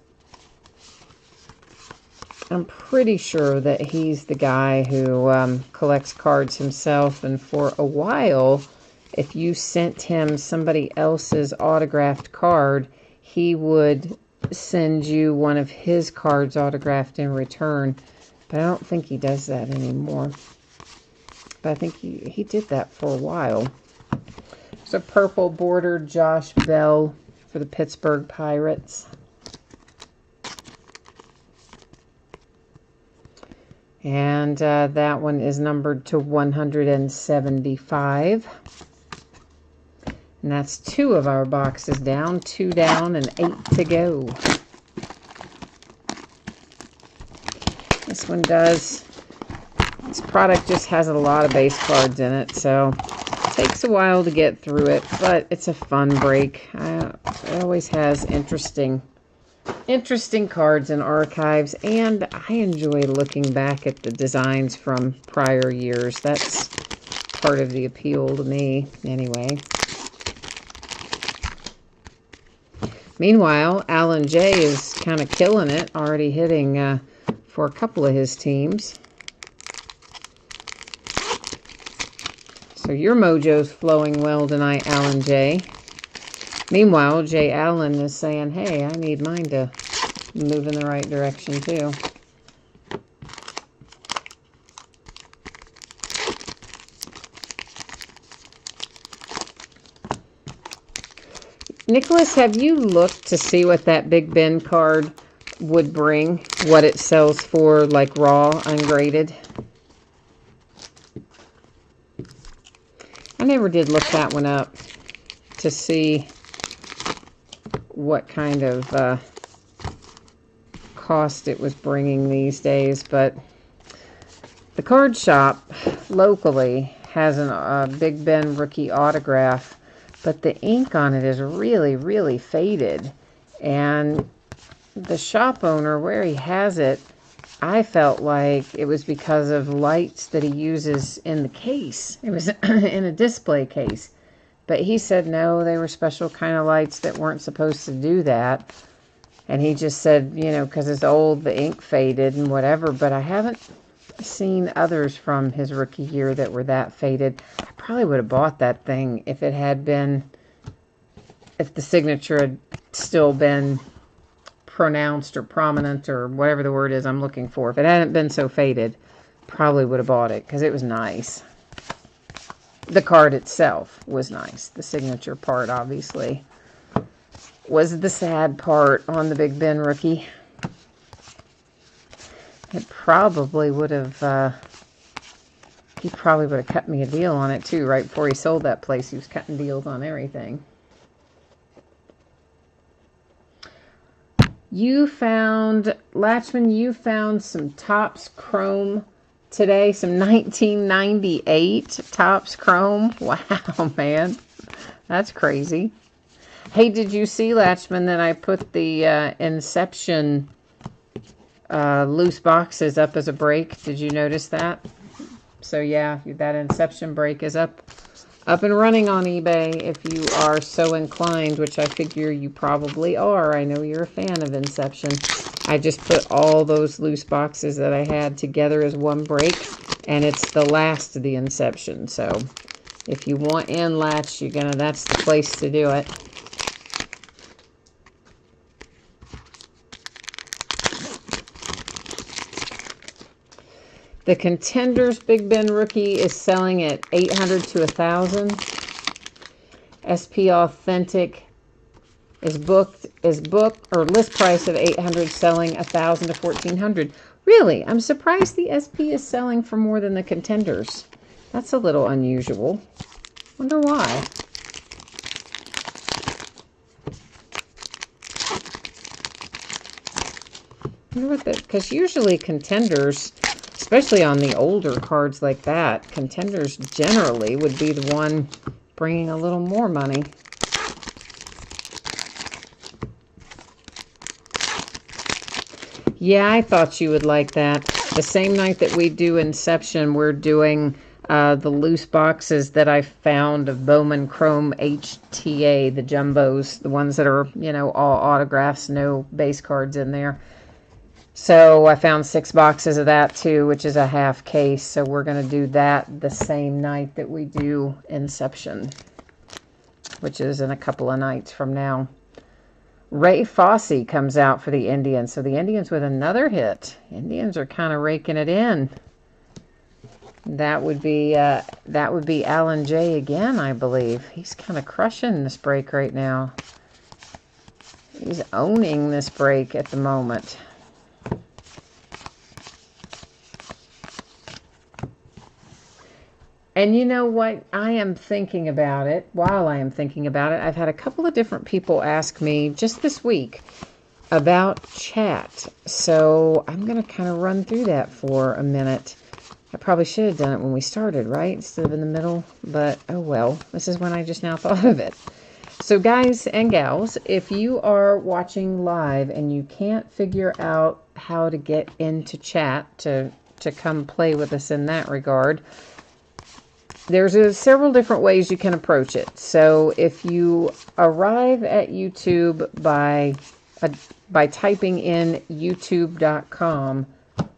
I'm pretty sure that he's the guy who collects cards himself. And for a while, if you sent him somebody else's autographed card, he would send you one of his cards autographed in return. But I don't think he does that anymore. But I think he did that for a while. There's a purple border Josh Bell for the Pittsburgh Pirates. And that one is numbered to 175. And that's 2 of our boxes down. 2 down and 8 to go. This one does. This product just has a lot of base cards in it. So Takes a while to get through it, but it's a fun break. It always has interesting cards and archives, and I enjoy looking back at the designs from prior years. That's part of the appeal to me, anyway. Meanwhile, Alan J is kind of killing it, already hitting for a couple of his teams. So your mojo's flowing well tonight, Alan J. Meanwhile, Jay Allen is saying, hey, I need mine to move in the right direction too. Nicholas, have you looked to see what that Big Ben card would bring? What it sells for, like raw, ungraded? I never did look that one up to see what kind of cost it was bringing these days, but the card shop locally has a Big Ben rookie autograph, but the ink on it is really, really faded, and the shop owner, where he has it, I felt like it was because of lights that he uses in the case. It was in a display case. But he said no, they were special kind of lights that weren't supposed to do that. And he just said, you know, because it's old, the ink faded and whatever. But I haven't seen others from his rookie year that were that faded. I probably would have bought that thing if it had been, if the signature had still been pronounced or prominent or whatever the word is I'm looking for. If it hadn't been so faded, probably would have bought it because it was nice. The card itself was nice. The signature part, obviously, was the sad part on the Big Ben rookie. It probably would have, he probably would have cut me a deal on it too. Right before he sold that place, he was cutting deals on everything. You found, Latchman, you found some Topps Chrome today, some 1998 Topps Chrome. Wow, man, that's crazy. Hey, did you see, Latchman, that I put the Inception loose boxes up as a break? Did you notice that? So yeah, that Inception break is up and running on eBay if you are so inclined, which I figure you probably are. I know you're a fan of Inception. I just put all those loose boxes that I had together as one break, and it's the last of the Inception. So if you want in, Latch, that's the place to do it. The Contenders Big Ben rookie is selling at $800 to $1,000. SP Authentic is booked or list price of $800, selling $1,000 to $1,400. Really, I'm surprised the SP is selling for more than the Contenders. That's a little unusual. Wonder why. Because usually Contenders, especially on the older cards like that, Contenders generally would be the one bringing a little more money. Yeah, I thought you would like that. The same night that we do Inception, we're doing the loose boxes that I found of Bowman Chrome HTA, the jumbos, the ones that are, you know, all autographs, no base cards in there. So I found 6 boxes of that too, which is a half case. So we're going to do that the same night that we do Inception, which is in a couple of nights from now. Ray Fosse comes out for the Indians. So the Indians with another hit. Indians are kind of raking it in. That would be Alan J again, I believe. He's kind of crushing this break right now. He's owning this break at the moment. And you know what? I am thinking about it. While I am thinking about it, I've had a couple of different people ask me just this week about chat. So I'm going to kind of run through that for a minute. I probably should have done it when we started, right? Instead of in the middle, but oh well. This is when I just now thought of it. So guys and gals, if you are watching live and you can't figure out how to get into chat to come play with us in that regard, there's several different ways you can approach it. So if you arrive at YouTube by typing in youtube.com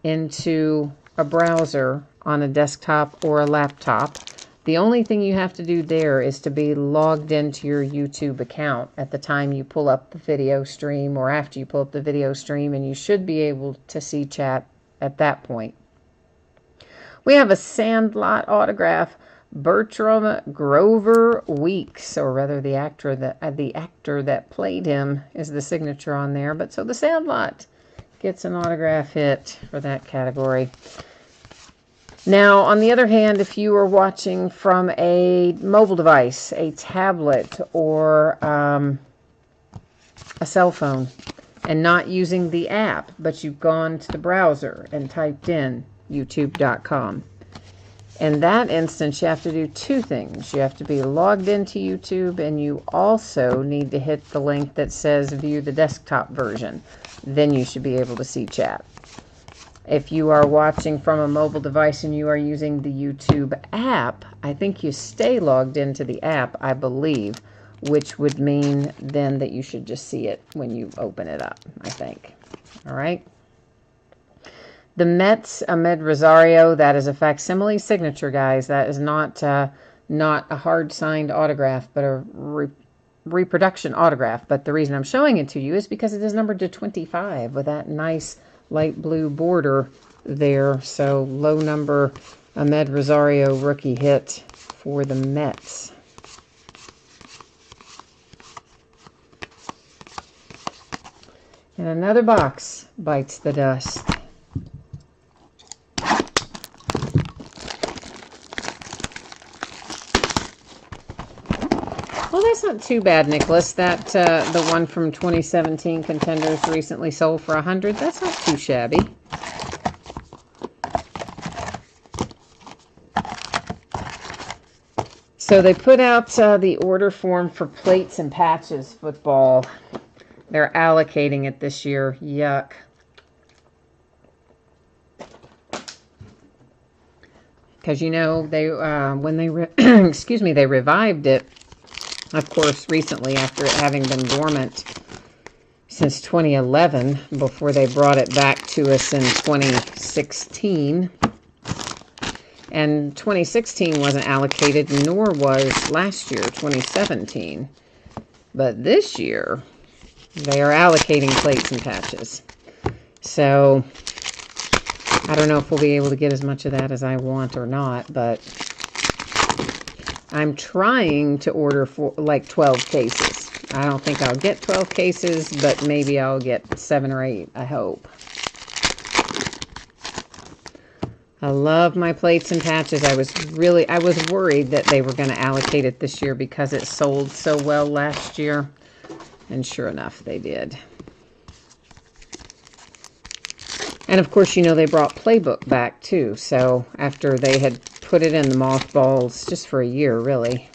into a browser on a desktop or a laptop, the only thing you have to do there is to be logged into your YouTube account at the time you pull up the video stream or after you pull up the video stream, and you should be able to see chat at that point. We have a Sandlot autograph, Bertram Grover Weeks, or rather the actor that played him is the signature on there. But so the Sandlot gets an autograph hit for that category. Now, on the other hand, if you are watching from a mobile device, a tablet, or a cell phone, and not using the app, but you've gone to the browser and typed in youtube.com, in that instance, you have to do two things. You have to be logged into YouTube, and you also need to hit the link that says view the desktop version. Then you should be able to see chat. If you are watching from a mobile device and you are using the YouTube app, I think you stay logged into the app, I believe, which would mean then that you should just see it when you open it up, I think. All right. The Mets, Ahmed Rosario, that is a facsimile signature, guys. That is not a hard-signed autograph, but a reproduction autograph. But the reason I'm showing it to you is because it is numbered to 25 with that nice light blue border there. So low number Ahmed Rosario rookie hit for the Mets. And another box bites the dust. Well, that's not too bad, Nicholas. That the one from 2017 Contenders recently sold for $100. That's not too shabby. So they put out the order form for plates and patches football. They're allocating it this year. Yuck. Because you know they when they excuse me, they revived it. Of course, recently after it having been dormant since 2011, before they brought it back to us in 2016. And 2016 wasn't allocated, nor was last year, 2017. But this year, they are allocating plates and patches. So, I don't know if we'll be able to get as much of that as I want or not, but I'm trying to order for like 12 cases. I don't think I'll get 12 cases, but maybe I'll get 7 or 8, I hope. I love my plates and patches. I was worried that they were going to allocate it this year because it sold so well last year. And sure enough, they did. And of course, you know, they brought Playbook back too. So after they had put it in the mothballs just for a year, really.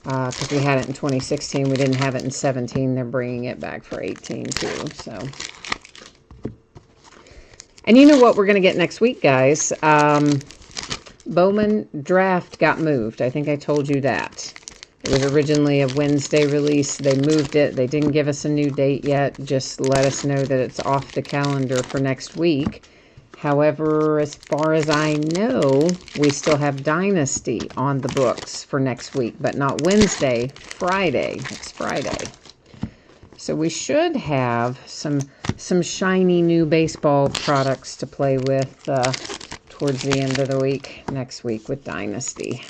Because we had it in 2016. We didn't have it in 17. They're bringing it back for 18 too. So. And you know what we're going to get next week, guys? Bowman Draft got moved. I think I told you that. It was originally a Wednesday release. They moved it. They didn't give us a new date yet. Just let us know that it's off the calendar for next week. However, as far as I know, we still have Dynasty on the books for next week, but not Wednesday, Friday. Next Friday. So we should have some shiny new baseball products to play with towards the end of the week, next week with Dynasty.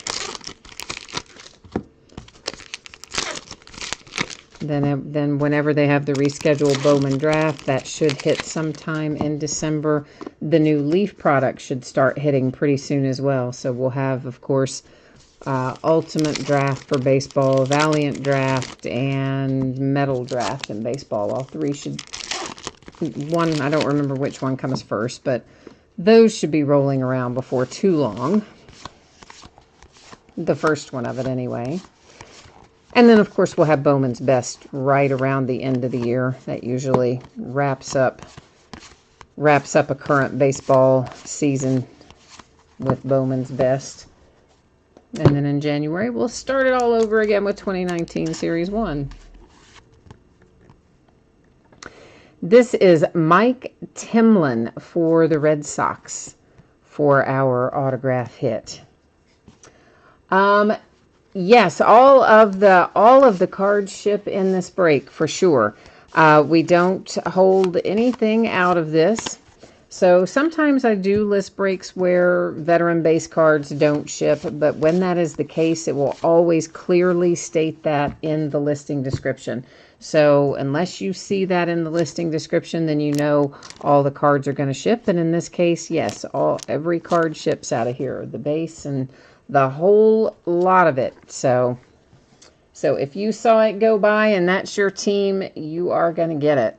Then whenever they have the rescheduled Bowman Draft, that should hit sometime in December. The new Leaf product should start hitting pretty soon as well. So we'll have, of course, Ultimate Draft for baseball, Valiant Draft, and Metal Draft in baseball. All three should... One, I don't remember which one comes first, but Those should be rolling around before too long. The first one of it anyway. And then, of course, we'll have Bowman's Best right around the end of the year. That usually wraps up a current baseball season with Bowman's Best. And then in January, we'll start it all over again with 2019 Series 1. This is Mike Timlin for the Red Sox for our autograph hit. Yes, all of the cards ship in this break for sure. We don't hold anything out of this. So sometimes I do list breaks where veteran base cards don't ship, but when that is the case, it will always clearly state that in the listing description. So unless you see that in the listing description, then you know all the cards are going to ship. And in this case, yes, every card ships out of here, the base and the whole lot of it. So if you saw it go by and that's your team, you are going to get it.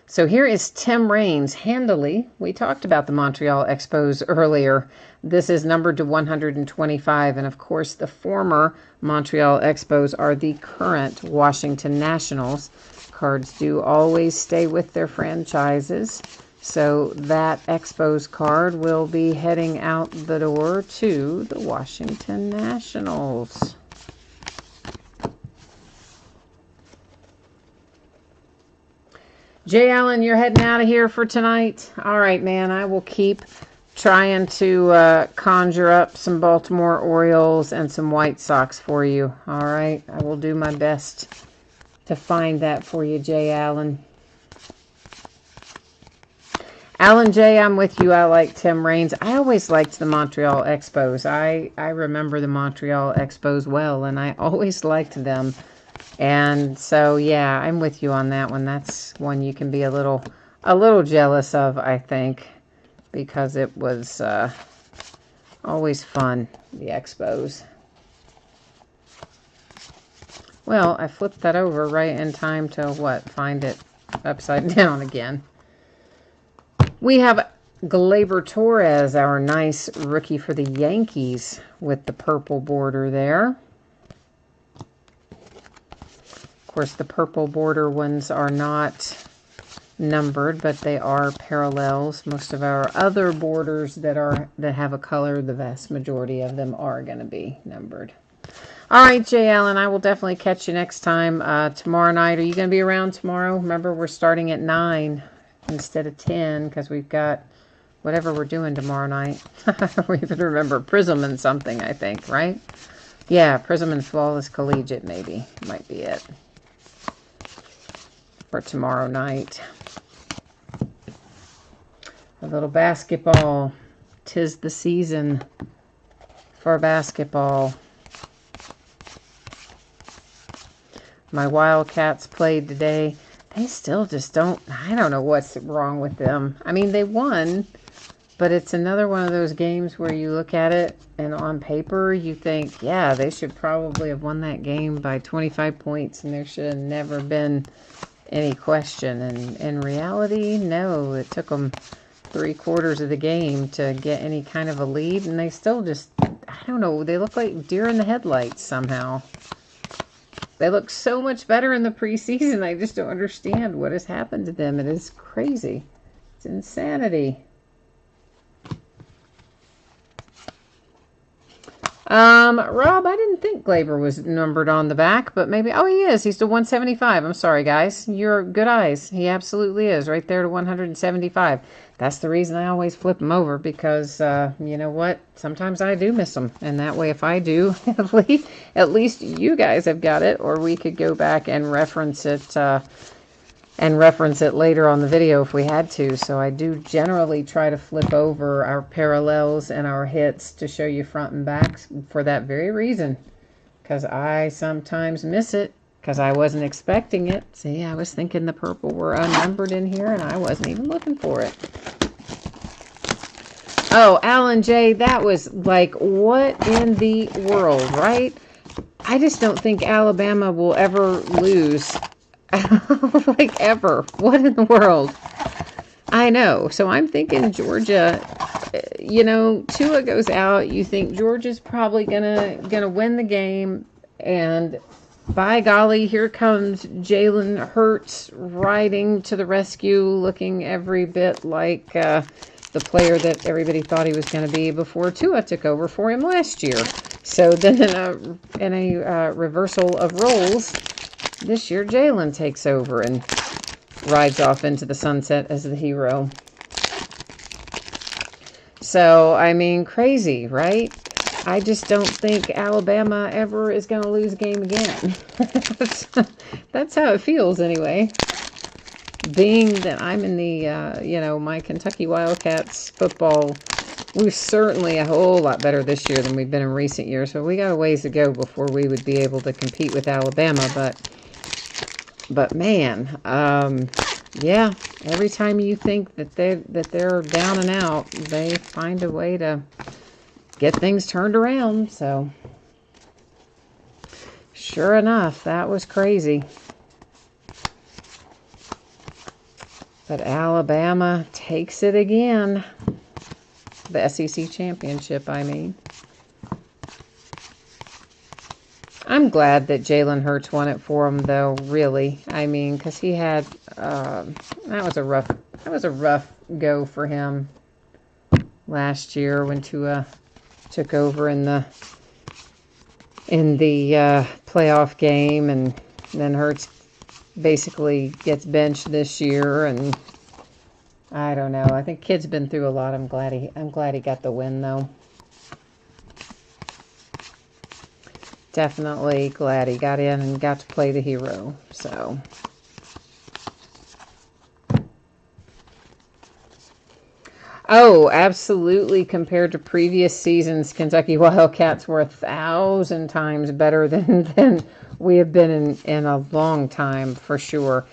So here is Tim Raines, handily. We talked about the Montreal Expos earlier. This is numbered to 125, and of course the former Montreal Expos are the current Washington Nationals. Cards do always stay with their franchises, so that Expos card will be heading out the door to the Washington Nationals. Jay Allen, you're heading out of here for tonight. All right, man, I will keep trying to conjure up some Baltimore Orioles and some White Sox for you. All right, I will do my best to find that for you, Jay Allen. Alan J., I'm with you. I like Tim Raines. I always liked the Montreal Expos. I remember the Montreal Expos well, and I always liked them. And so, yeah, I'm with you on that one. That's one you can be a little jealous of, I think, because it was always fun, the Expos. Well, I flipped that over right in time to, find it upside down again. We have Gleyber Torres, our nice rookie for the Yankees with the purple border there. Of course, the purple border ones are not numbered, but they are parallels. Most of our other borders that have a color, the vast majority of them are going to be numbered. All right, Jay Allen, I will definitely catch you next time. Tomorrow night, are you going to be around tomorrow? Remember, we're starting at 9 instead of 10 because we've got whatever we're doing tomorrow night. I don't even remember. Prism and something, I think, right? Yeah, Prism and Flawless Collegiate, maybe. Might be it. For tomorrow night. A little basketball. 'Tis the season for basketball. My Wildcats played today. They still just don't, I don't know what's wrong with them. I mean, they won, but it's another one of those games where you look at it and on paper you think, yeah, they should probably have won that game by 25 points and there should have never been any question. And in reality, no, it took them 3/4 of the game to get any kind of a lead, and they still just, I don't know, they look like deer in the headlights somehow. They look so much better in the preseason. I just don't understand what has happened to them. It is crazy. It's insanity. Rob, I didn't think Gleyber was numbered on the back, but maybe, oh, he is. He's to 175. I'm sorry, guys. You're good eyes. He absolutely is. Right there to 175. That's the reason I always flip them over, because, you know what? Sometimes I do miss them. And that way, if I do, at least you guys have got it, or we could go back and reference it, later on the video if we had to. So I do generally try to flip over our parallels and our hits to show you front and back for that very reason, because I sometimes miss it because I wasn't expecting it. See, I was thinking the purple were unnumbered in here and I wasn't even looking for it. Oh, Alan J., that was like, what in the world, right? I just don't think Alabama will ever lose. Like, ever. What in the world? I know. So I'm thinking Georgia, you know, Tua goes out. You think Georgia's probably gonna win the game, and by golly, here comes Jalen Hurts riding to the rescue, looking every bit like the player that everybody thought he was going to be before Tua took over for him last year. So then in a reversal of roles, this year Jalen takes over and rides off into the sunset as the hero. So, I mean, crazy, right? I just don't think Alabama ever is going to lose a game again. That's how it feels anyway. Being that I'm in the, you know, my Kentucky Wildcats football, we're certainly a whole lot better this year than we've been in recent years. So we got a ways to go before we would be able to compete with Alabama. But man, yeah, every time you think that they're down and out, they find a way to get things turned around. So sure enough, that was crazy. But Alabama takes it again. The SEC championship, I mean. I'm glad that Jalen Hurts won it for him, though, really. I mean, because he had, that was a rough go for him last year when Tua took over in the playoff game, and then Hurts basically gets benched this year, and I don't know. I think kid's been through a lot. I'm glad he got the win, though. Definitely glad he got in and got to play the hero. So oh, absolutely. Compared to previous seasons, Kentucky Wildcats were 1,000 times better than we have been in a long time, for sure.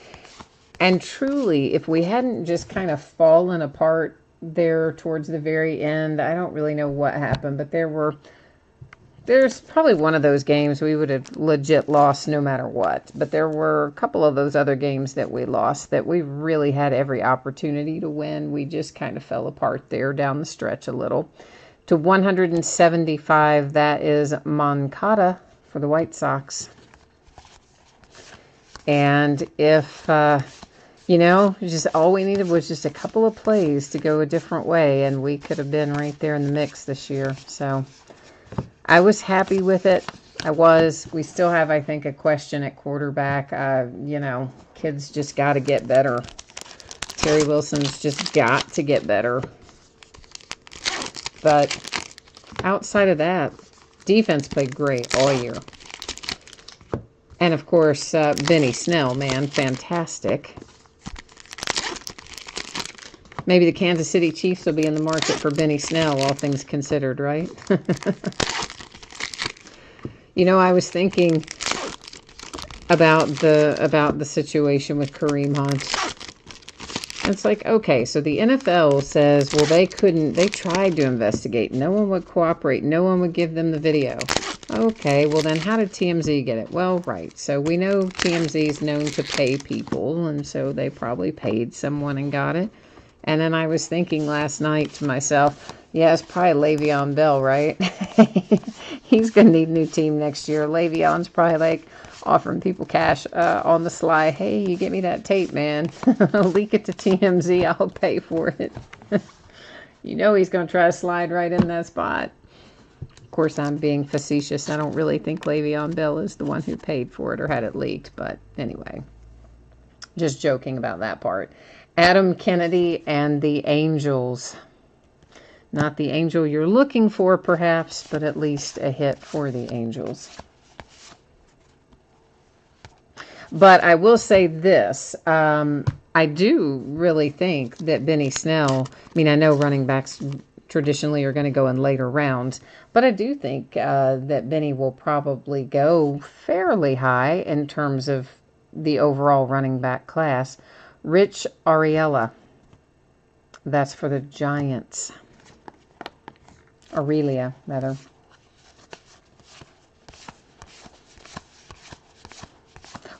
And truly, if we hadn't just kind of fallen apart there towards the very end, I don't really know what happened, but there's probably one of those games we would have legit lost no matter what. But there were a couple of those other games that we lost that we really had every opportunity to win. We just kind of fell apart there down the stretch a little. To 175, that is Moncada for the White Sox. And if, you know, just all we needed was just a couple of plays to go a different way, and we could have been right there in the mix this year. So I was happy with it. We still have, I think, a question at quarterback. You know, kids just got to get better. Terry Wilson's just got to get better. But outside of that, defense played great all year. And, of course, Benny Snell, man, fantastic. Maybe the Kansas City Chiefs will be in the market for Benny Snell, all things considered, right? You know, I was thinking about the situation with Kareem Hunt. It's like, okay, so the NFL says, well, they tried to investigate. No one would cooperate. No one would give them the video. Okay, well then how did TMZ get it? Well, right. So we know TMZ is known to pay people, and so they probably paid someone and got it. And then I was thinking last night to myself, yeah, it's probably Le'Veon Bell, right? He's going to need a new team next year. Le'Veon's probably like offering people cash on the sly. Hey, you get me that tape, man. Leak it to TMZ. I'll pay for it. You know he's going to try to slide right in that spot. Of course, I'm being facetious. I don't really think Le'Veon Bell is the one who paid for it or had it leaked. But anyway, just joking about that part. Adam Kennedy and the Angels. Not the angel you're looking for, perhaps, but at least a hit for the Angels. But I will say this. I do really think that Benny Snell, I mean, I know running backs traditionally are going to go in later rounds, but I do think that Benny will probably go fairly high in terms of the overall running back class. Rich Ariella, that's for the Giants. Aurelia, rather.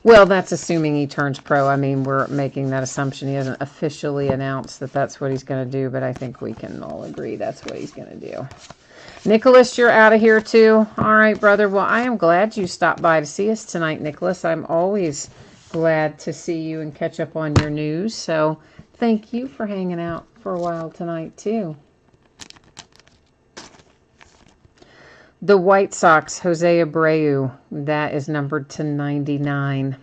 Well, that's assuming he turns pro. I mean, we're making that assumption. He hasn't officially announced that that's what he's going to do, but I think we can all agree that's what he's going to do. Nicholas, you're out of here too. All right, brother. Well, I am glad you stopped by to see us tonight, Nicholas. I'm always glad to see you and catch up on your news. So thank you for hanging out for a while tonight too. The White Sox, Jose Abreu, that is numbered to 99.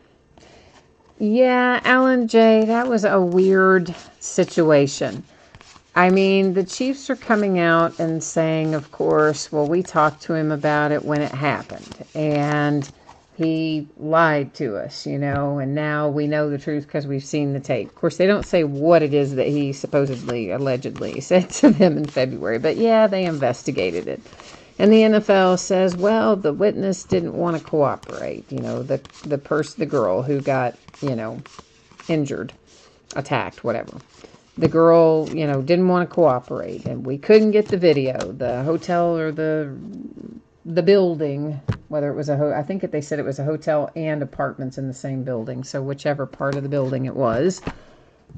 Yeah, Alan J., that was a weird situation. I mean, the Chiefs are coming out and saying, of course, well, we talked to him about it when it happened, and he lied to us, you know, and now we know the truth because we've seen the tape. Of course, they don't say what it is that he supposedly, allegedly said to them in February, but yeah, they investigated it. And the NFL says, well, the witness didn't want to cooperate. You know, the girl who got, you know, injured, attacked, whatever. The girl, you know, didn't want to cooperate, and we couldn't get the video. The hotel or the building, whether it was I think they said it was a hotel and apartments in the same building. So whichever part of the building it was,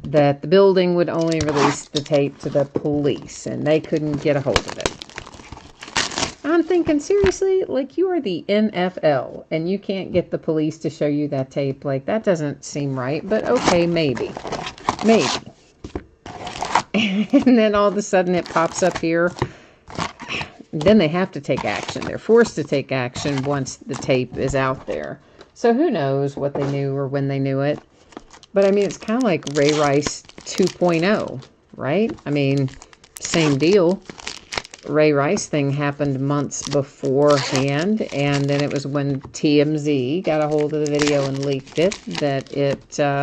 that the building would only release the tape to the police, and they couldn't get a hold of it. I'm thinking, seriously, like, you are the NFL and you can't get the police to show you that tape. Like, that doesn't seem right, but okay, maybe. Maybe. And then all of a sudden it pops up here. Then they have to take action. They're forced to take action once the tape is out there. So who knows what they knew or when they knew it. But I mean, it's kind of like Ray Rice 2.0, right? I mean, same deal. Ray Rice thing happened months beforehand, and then it was when TMZ got a hold of the video and leaked it that the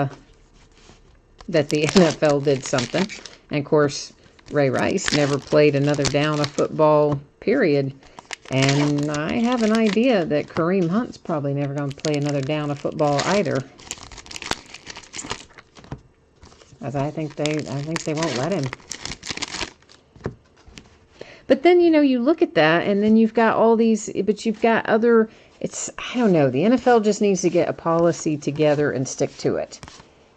NFL did something. And of course, Ray Rice never played another down of football, period. And I have an idea that Kareem Hunt's probably never going to play another down of football either. As I think they won't let him. But then, you know, you look at that, and then you've got all these, but you've got other, I don't know, the NFL just needs to get a policy together and stick to it.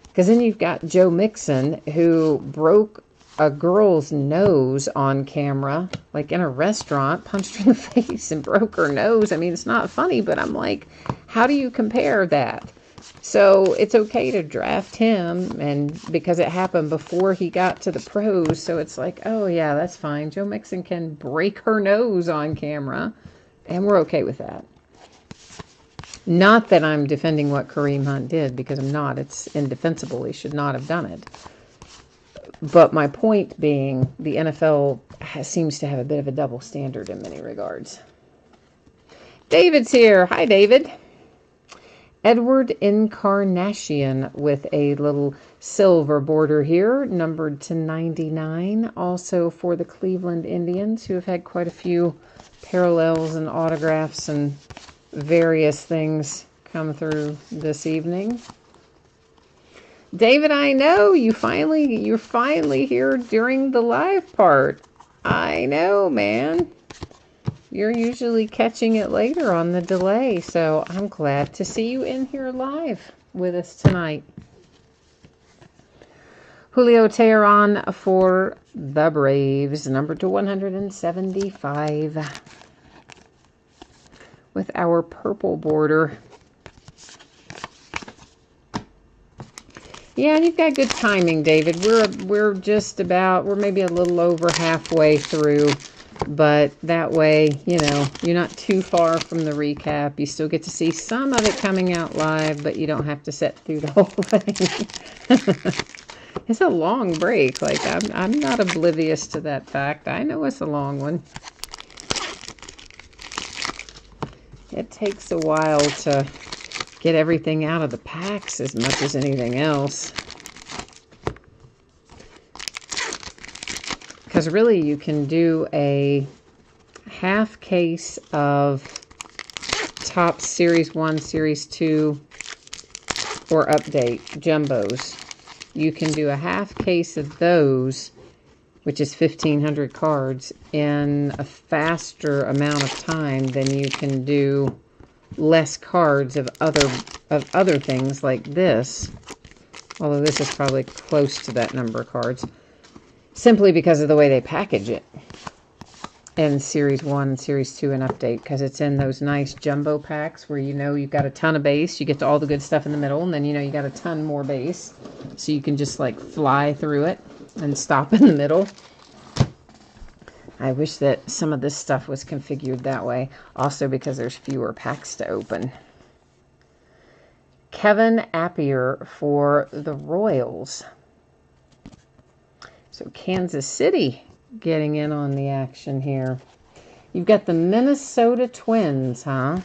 Because then you've got Joe Mixon, who broke a girl's nose on camera, like in a restaurant, punched her in the face and broke her nose. I mean, it's not funny, but I'm like, how do you compare that? So it's okay to draft him, and because it happened before he got to the pros, so it's like, oh yeah, that's fine. Joe Mixon can break her nose on camera, and we're okay with that. Not that I'm defending what Kareem Hunt did, because I'm not. It's indefensible. He should not have done it. But my point being, the NFL seems to have a bit of a double standard in many regards. David's here. Hi, David. Edward Encarnacion with a little silver border here, numbered to 99. Also for the Cleveland Indians, who have had quite a few parallels and autographs and various things come through this evening. David, I know you're finally here during the live part. I know, man. You're usually catching it later on the delay, so I'm glad to see you in here live with us tonight. Julio Teheran for the Braves, numbered to 175, with our purple border. Yeah, and you've got good timing, David. We're maybe a little over halfway through. But that way, you know, you're not too far from the recap. You still get to see some of it coming out live, but you don't have to sit through the whole thing. It's a long break. Like, I'm not oblivious to that fact. I know it's a long one. It takes a while to get everything out of the packs as much as anything else. Because really, you can do a half case of top Series 1, Series 2, or Update Jumbos. You can do a half case of those, which is 1,500 cards, in a faster amount of time than you can do less cards of other things like this. Although this is probably close to that number of cards. Simply because of the way they package it. In Series 1 and Series 2 and Update. Because it's in those nice jumbo packs where you know you've got a ton of base. You get to all the good stuff in the middle. And then you know you got a ton more base. So you can just like fly through it and stop in the middle. I wish that some of this stuff was configured that way. Also because there's fewer packs to open. Kevin Appier for the Royals. So Kansas City getting in on the action here. You've got the Minnesota Twins, huh?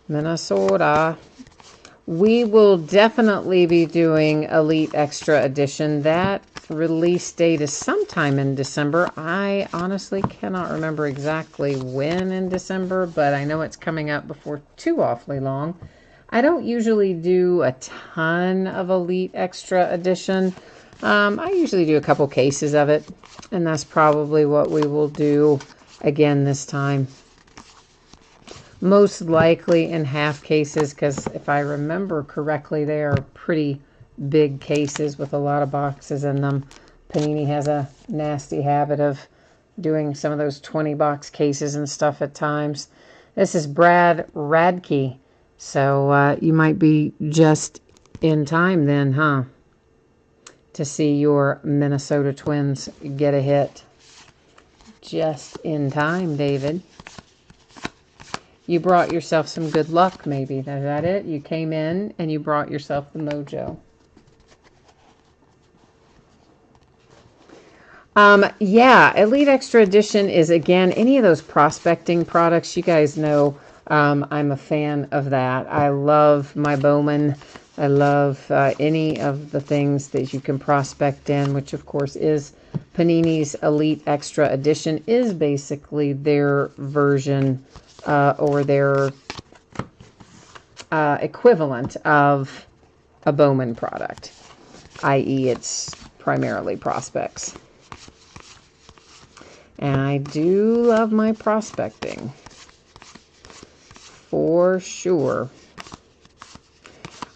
Minnesota. We will definitely be doing Elite Extra Edition. That release date is sometime in December. I honestly cannot remember exactly when in December, but I know it's coming up before too awfully long. I don't usually do a ton of Elite Extra Edition. I usually do a couple cases of it, and that's probably what we will do again this time. Most likely in half cases, because if I remember correctly, they are pretty big cases with a lot of boxes in them. Panini has a nasty habit of doing some of those 20-box cases and stuff at times. This is Brad Radke, so you might be just in time then, huh? To see your Minnesota Twins get a hit. Just in time, David. You brought yourself some good luck, maybe. Is that it? You came in and you brought yourself the mojo. Yeah, Elite Extra Edition is, again, any of those prospecting products. You guys know I'm a fan of that. I love my Bowman. I love any of the things that you can prospect in, which of course is Panini's Elite Extra Edition, is basically their version or their equivalent of a Bowman product, i.e. it's primarily prospects. And I do love my prospecting, for sure.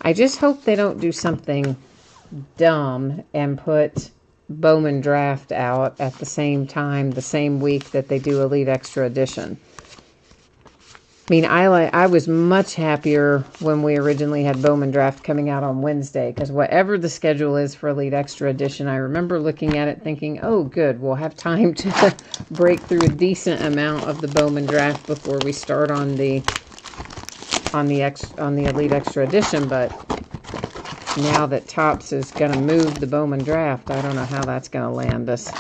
I just hope they don't do something dumb and put Bowman Draft out at the same time, the same week that they do Elite Extra Edition. I mean, I was much happier when we originally had Bowman Draft coming out on Wednesday, because whatever the schedule is for Elite Extra Edition, I remember looking at it thinking, oh, good, we'll have time to break through a decent amount of the Bowman Draft before we start on the Elite Extra Edition. But now that Topps is going to move the Bowman Draft, I don't know how that's going to land us.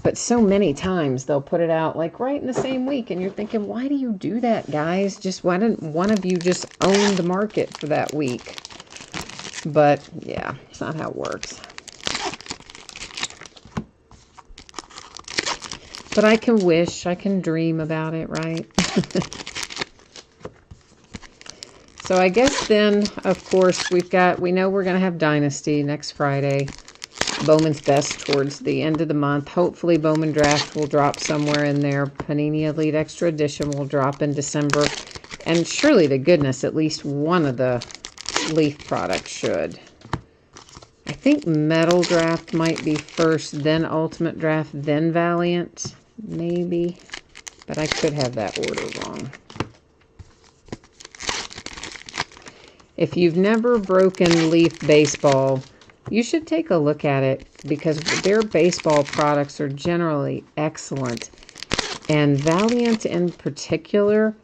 But so many times they'll put it out like right in the same week, and you're thinking, why do you do that, guys? Just why didn't one of you just own the market for that week? But yeah, it's not how it works. But I can wish, I can dream about it, right? So I guess then, of course, we know we're going to have Dynasty next Friday. Bowman's Best towards the end of the month. Hopefully Bowman Draft will drop somewhere in there. Panini Elite Extra Edition will drop in December. And surely to goodness, at least one of the Leaf products should. I think Metal Draft might be first, then Ultimate Draft, then Valiant. Maybe. But I could have that order wrong. If you've never broken Leaf Baseball, you should take a look at it, because their baseball products are generally excellent. And Valiant in particular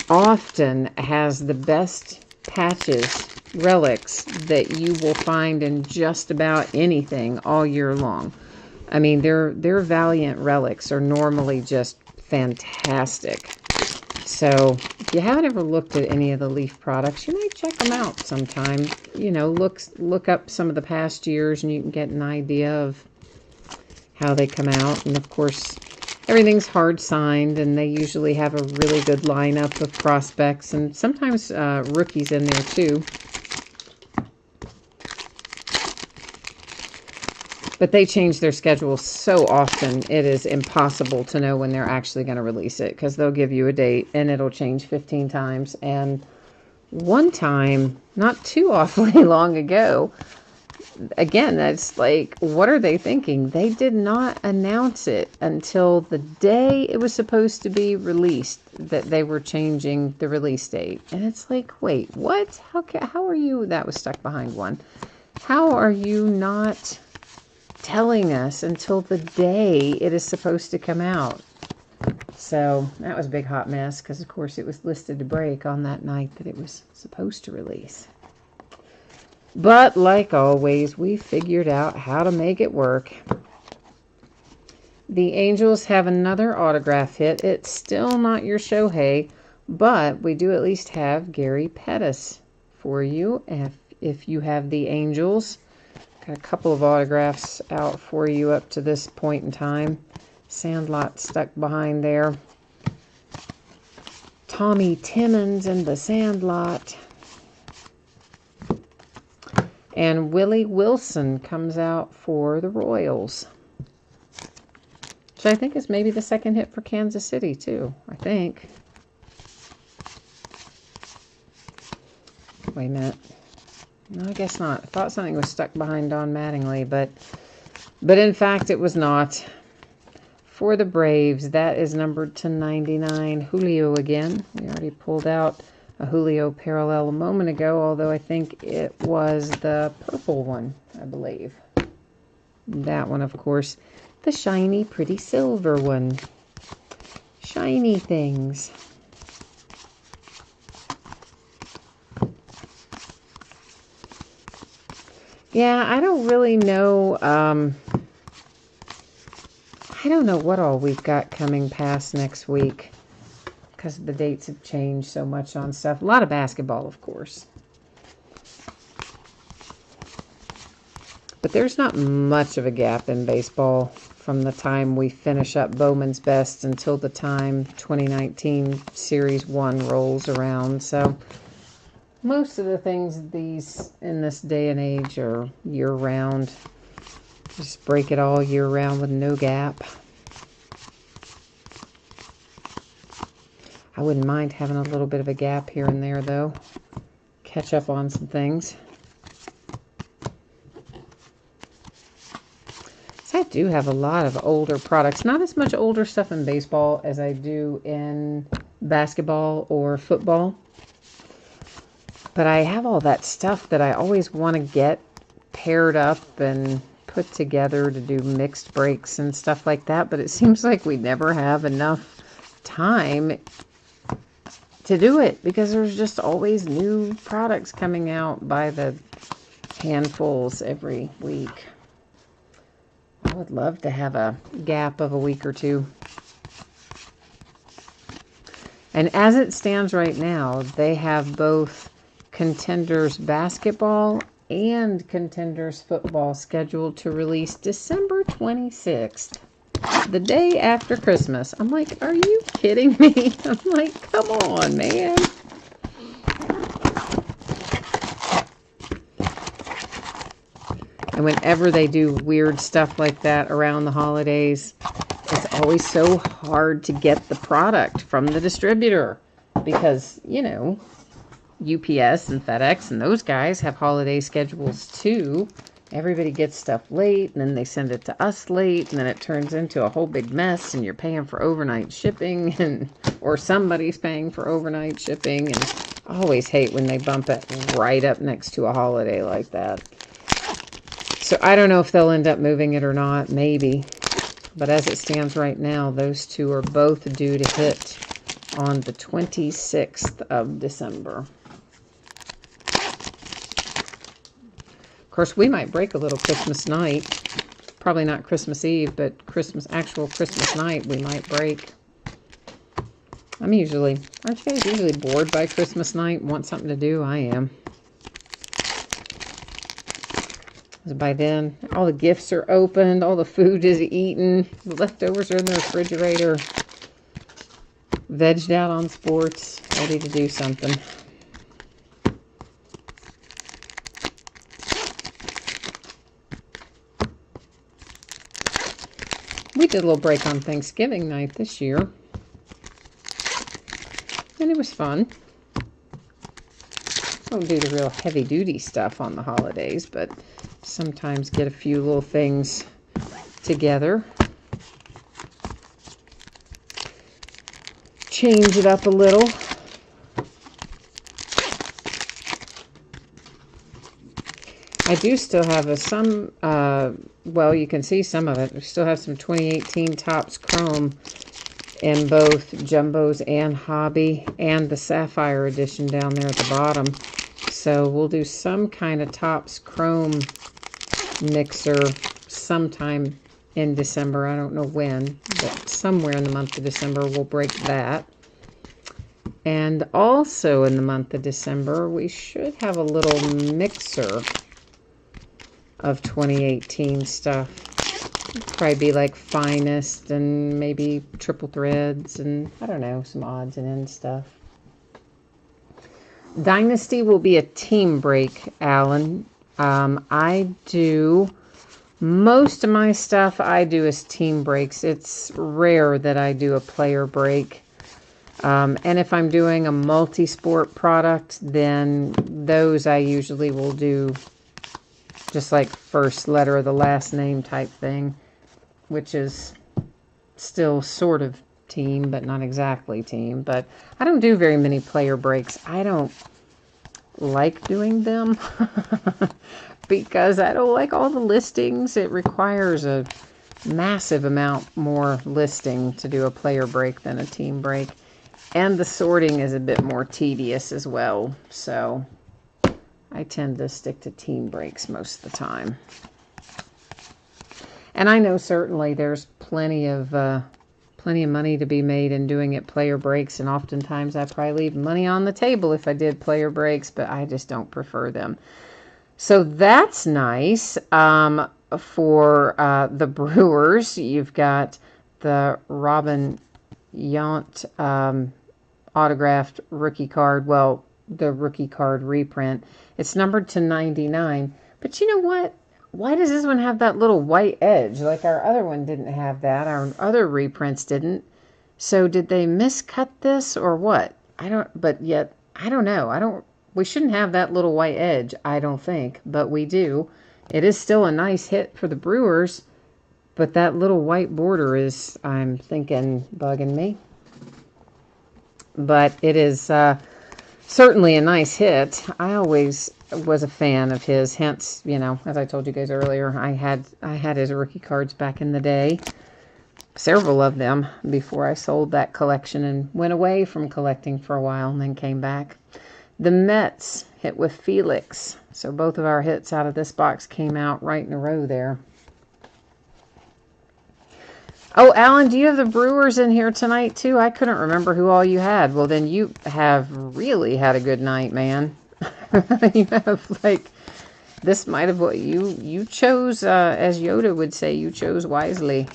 often has the best patches, relics, that you will find in just about anything all year long. I mean, their Valiant relics are normally just fantastic. So if you haven't ever looked at any of the Leaf products, you might check them out sometime. You know, look up some of the past years, and you can get an idea of how they come out. And of course, everything's hard signed, and they usually have a really good lineup of prospects, and sometimes rookies in there too. But they change their schedule so often, it is impossible to know when they're actually going to release it, because they'll give you a date and it'll change 15 times. And one time, not too awfully long ago, again, that's like, what are they thinking? They did not announce it until the day it was supposed to be released that they were changing the release date. And it's like, wait, what? How are you? That was stuck behind one. How are you not telling us until the day it is supposed to come out? So that was a big hot mess, because of course it was listed to break on that night that it was supposed to release. But like always, we figured out how to make it work. The Angels have another autograph hit. It's still not your Shohei, but we do at least have Gary Pettis for you if you have the Angels. Got a couple of autographs out for you up to this point in time. Sandlot stuck behind there. Tommy Timmons in the Sandlot. And Willie Wilson comes out for the Royals. Which I think is maybe the second hit for Kansas City, too. I think. Wait a minute. No, I guess not. I thought something was stuck behind Don Mattingly, but in fact it was not. For the Braves, that is numbered to 99. Julio again. We already pulled out a Julio parallel a moment ago, although I think it was the purple one, I believe. That one, of course, the shiny, pretty silver one. Shiny things. Yeah, I don't really know. I don't know what all we've got coming past next week, because the dates have changed so much on stuff. A lot of basketball, of course. But there's not much of a gap in baseball from the time we finish up Bowman's Best until the time 2019 Series 1 rolls around. So most of the things in this day and age are year-round. Just break it all year-round with no gap. I wouldn't mind having a little bit of a gap here and there, though. Catch up on some things. So I do have a lot of older products. Not as much older stuff in baseball as I do in basketball or football. But I have all that stuff that I always want to get paired up and put together to do mixed breaks and stuff like that. But it seems like we never have enough time to do it, because there's just always new products coming out by the handfuls every week. I would love to have a gap of a week or two. And as it stands right now, they have both Contenders basketball and Contenders football scheduled to release December 26th. The day after Christmas. I'm like, are you kidding me? I'm like, come on, man. And whenever they do weird stuff like that around the holidays, it's always so hard to get the product from the distributor. Because, you know, UPS and FedEx and those guys have holiday schedules too. Everybody gets stuff late, and then they send it to us late, and then it turns into a whole big mess, and you're paying for overnight shipping, or somebody's paying for overnight shipping. And I always hate when they bump it right up next to a holiday like that. So I don't know if they'll end up moving it or not, maybe. But as it stands right now, those two are both due to hit on the 26th of December. Of course, we might break a little Christmas night. Probably not Christmas Eve, but actual Christmas night we might break. Aren't you guys usually bored by Christmas night and want something to do? I am. By then, all the gifts are opened, all the food is eaten, the leftovers are in the refrigerator, vegged out on sports, ready to do something. We did a little break on Thanksgiving night this year, and it was fun. Don't do the real heavy-duty stuff on the holidays, but sometimes get a few little things together. Change it up a little. I do still have well, you can see some of it. We still have some 2018 Topps Chrome in both Jumbos and Hobby, and the Sapphire edition down there at the bottom. So we'll do some kind of Topps Chrome mixer sometime in December. I don't know when, but somewhere in the month of December we'll break that. And also in the month of December, we should have a little mixer of 2018 stuff. Probably be like Finest and maybe Triple Threads and I don't know, some odds and ends stuff. Dynasty will be a team break, Alan. I do most of my stuff I do as team breaks. It's rare that I do a player break. And if I'm doing a multi-sport product, then those I usually will do just like first letter of the last name type thing, which is still sort of team, but not exactly team. But I don't do very many player breaks. I don't like doing them because I don't like all the listings. It requires a massive amount more listing to do a player break than a team break. And the sorting is a bit more tedious as well. So I tend to stick to team breaks most of the time. And I know certainly there's plenty of money to be made in doing it player breaks, and oftentimes I probably leave money on the table if I did player breaks, but I just don't prefer them. So that's nice. For the Brewers, you've got the Robin Yount autographed rookie card. Well, the rookie card reprint. It's numbered to 99. But you know what? Why does this one have that little white edge? Like our other one didn't have that. Our other reprints didn't. So did they miscut this or what? I don't know. We shouldn't have that little white edge, I don't think, but we do. It is still a nice hit for the Brewers, but that little white border is, I'm thinking, bugging me. But it is certainly a nice hit. I always was a fan of his, hence, you know, as I told you guys earlier, I had his rookie cards back in the day, several of them, before I sold that collection and went away from collecting for a while and then came back. The Mets hit with Felix, so both of our hits out of this box came out right in a row there. Oh, Alan, do you have the Brewers in here tonight too? I couldn't remember who all you had. Well, then you have really had a good night, man. You have, like, this might have what you chose, as Yoda would say, you chose wisely.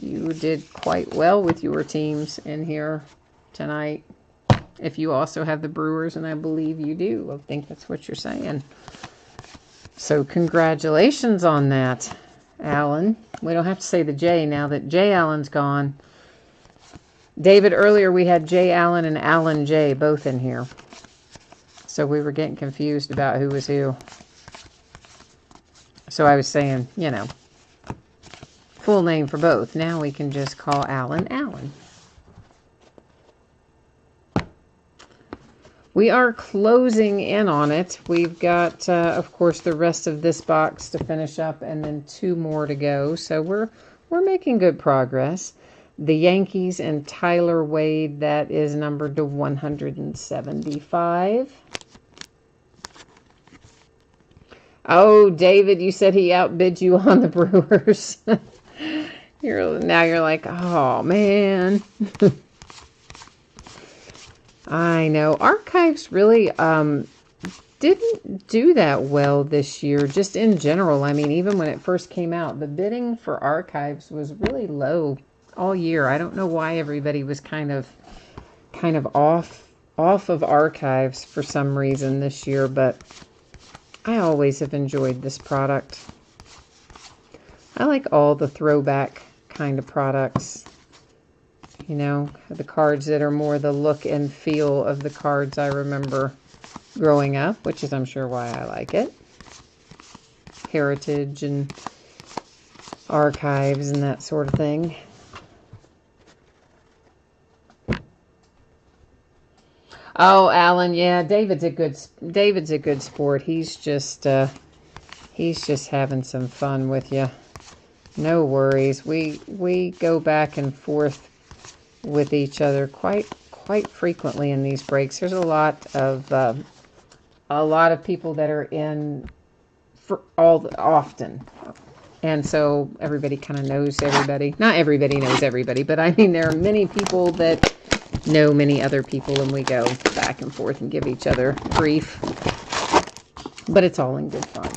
You did quite well with your teams in here tonight. If you also have the Brewers, and I believe you do. I think that's what you're saying. So congratulations on that, Alan. We don't have to say the J now that J. Allen's gone. David, earlier we had J. Allen and Alan J. both in here. So we were getting confused about who was who. So I was saying, you know, full name for both. Now we can just call Alan Allen. We are closing in on it. We've got, of course, the rest of this box to finish up and then 2 more to go. So we're making good progress. The Yankees and Tyler Wade, that is numbered to 175. Oh, David, you said he outbid you on the Brewers. Now you're like, oh, man. I know. Archives really didn't do that well this year, just in general. I mean, even when it first came out, the bidding for Archives was really low all year. I don't know why everybody was kind of off of Archives for some reason this year, but I always have enjoyed this product. I like all the throwback kind of products. You know, the cards that are more the look and feel of the cards I remember growing up, which is, I'm sure, why I like it. Heritage and archives and that sort of thing. Oh, Alan, yeah, David's a good sport. He's just having some fun with you. No worries. We go back and forth with each other quite frequently in these breaks. There's a lot of people that are in for often, and so everybody kind of knows everybody. Not everybody knows everybody, but I mean there are many people that know many other people, and we go back and forth and give each other grief. But it's all in good fun.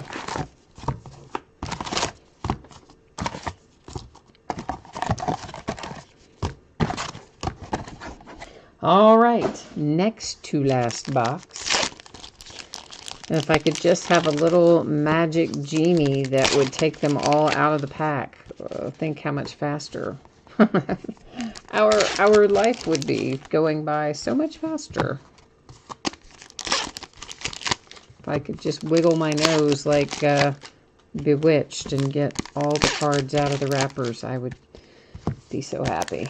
All right, next to last box. And if I could just have a little magic genie that would take them all out of the pack. Think how much faster our life would be going by so much faster. If I could just wiggle my nose like Bewitched and get all the cards out of the wrappers, I would be so happy.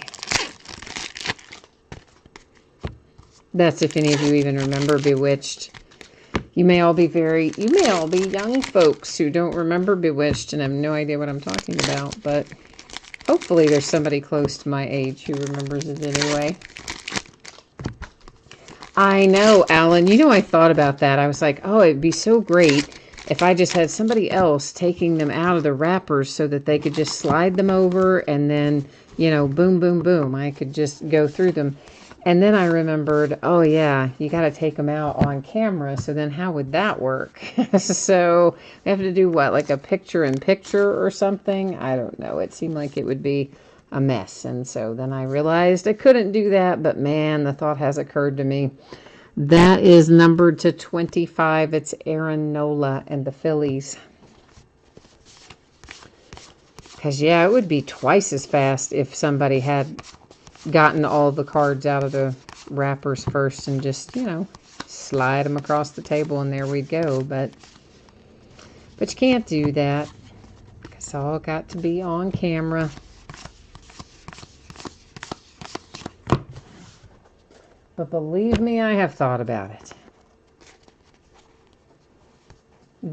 That's if any of you even remember Bewitched. You may all be young folks who don't remember Bewitched and have no idea what I'm talking about, but hopefully there's somebody close to my age who remembers it anyway. I know, Alan. You know, I thought about that. I was like, oh, it'd be so great if I just had somebody else taking them out of the wrappers so that they could just slide them over and then, you know, boom, boom, boom. I could just go through them. And then I remembered, oh yeah, you got to take them out on camera. So then how would that work? So we have to do what, like a picture-in-picture or something? I don't know. It seemed like it would be a mess. And so then I realized I couldn't do that. But man, the thought has occurred to me. That is numbered to 25. It's Aaron Nola and the Phillies. Because, yeah, it would be twice as fast if somebody had gotten all the cards out of the wrappers first and just, you know, slide them across the table and there we'd go. But you can't do that. It's all got to be on camera. But believe me, I have thought about it.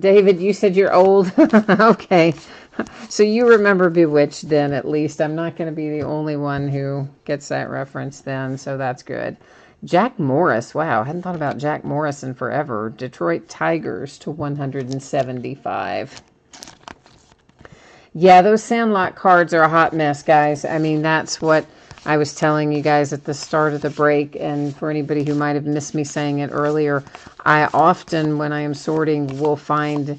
David, you said you're old? Okay. So you remember Bewitched then, at least. I'm not going to be the only one who gets that reference then, so that's good. Jack Morris. Wow, I hadn't thought about Jack Morris in forever. Detroit Tigers to 175. Yeah, those Sandlot cards are a hot mess, guys. I mean, that's what I was telling you guys at the start of the break, and for anybody who might have missed me saying it earlier, I often, when I am sorting, will find,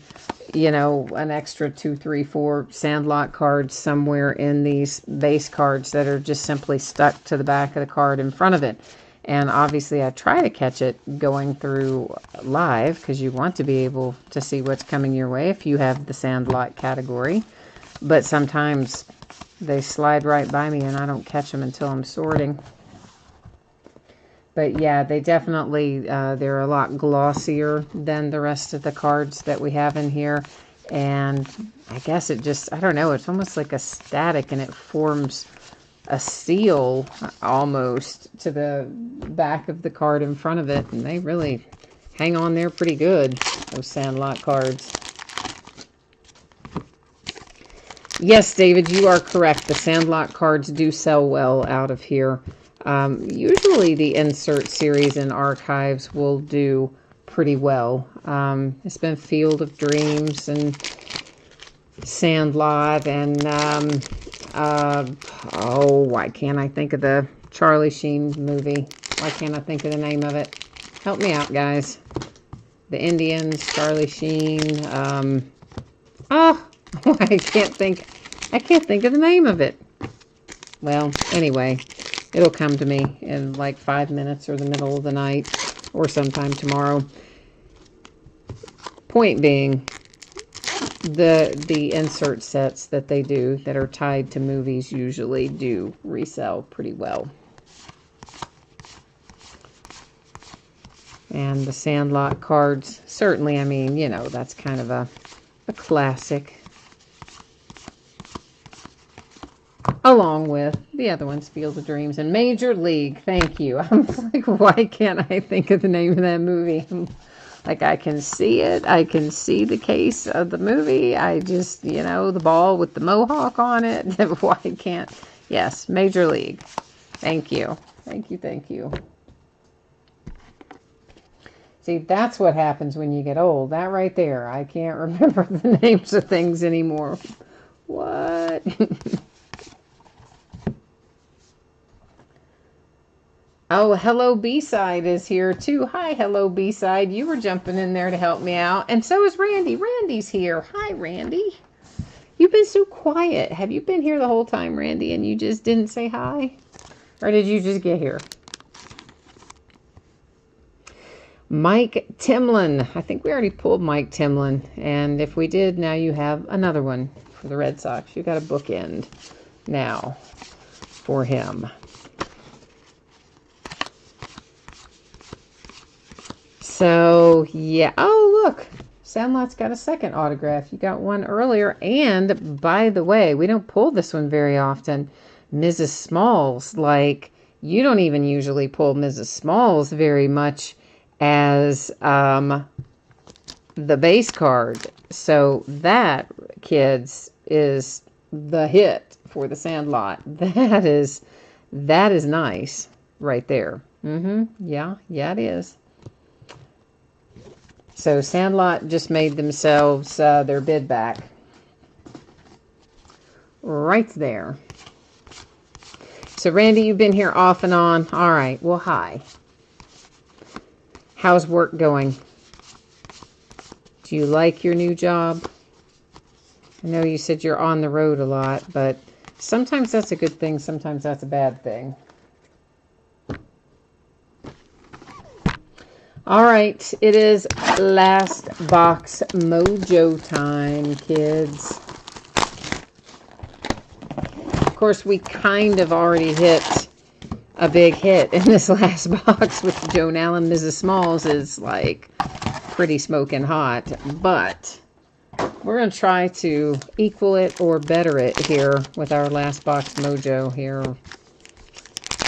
you know, an extra 2, 3, 4 Sandlot cards somewhere in these base cards that are just simply stuck to the back of the card in front of it. And obviously I try to catch it going through live because you want to be able to see what's coming your way if you have the Sandlot category. But sometimes they slide right by me and I don't catch them until I'm sorting. But yeah, they definitely, they're a lot glossier than the rest of the cards that we have in here. And I guess it just, I don't know, it's almost like a static and it forms a seal almost to the back of the card in front of it. And they really hang on there pretty good, those Sandlot cards. Yes, David, you are correct. The Sandlot cards do sell well out of here. Usually the insert series and archives will do pretty well. It's been Field of Dreams and Sandlot and, why can't I think of the Charlie Sheen movie? Why can't I think of the name of it? Help me out, guys. The Indians, Charlie Sheen, I can't think of the name of it. Well, anyway, it'll come to me in like 5 minutes or the middle of the night or sometime tomorrow. Point being, the insert sets that they do that are tied to movies usually do resell pretty well. And the Sandlot cards, certainly, I mean, you know, that's kind of a classic. Along with the other ones, Field of Dreams and Major League. Thank you. I'm like, why can't I think of the name of that movie? Like, I can see it. I can see the case of the movie. I just, you know, the ball with the mohawk on it. Why can't? Yes, Major League. Thank you. Thank you. Thank you. See, that's what happens when you get old. That right there. I can't remember the names of things anymore. What? Oh, Hello B-Side is here too. Hi, Hello B-Side. You were jumping in there to help me out. And so is Randy. Randy's here. Hi, Randy. You've been so quiet. Have you been here the whole time, Randy, and you just didn't say hi? Or did you just get here? Mike Timlin. I think we already pulled Mike Timlin. And if we did, now you have another one for the Red Sox. You got a bookend now for him. So, yeah. Oh, look. Sandlot's got a second autograph. You got one earlier. And, by the way, we don't pull this one very often. Mrs. Smalls. Like, you don't even usually pull Mrs. Smalls very much as the base card. So, that, kids, is the hit for the Sandlot. That is nice right there. Yeah, it is. So Sandlot just made themselves their bid back. Right there. So Randy, you've been here off and on. All right. Well, hi. How's work going? Do you like your new job? I know you said you're on the road a lot, but sometimes that's a good thing. Sometimes that's a bad thing. All right, it is last box mojo time, kids. Of course, we kind of already hit a big hit in this last box with Joan Allen. Mrs. Smalls is like pretty smoking hot, but we're going to try to equal it or better it here with our last box mojo here.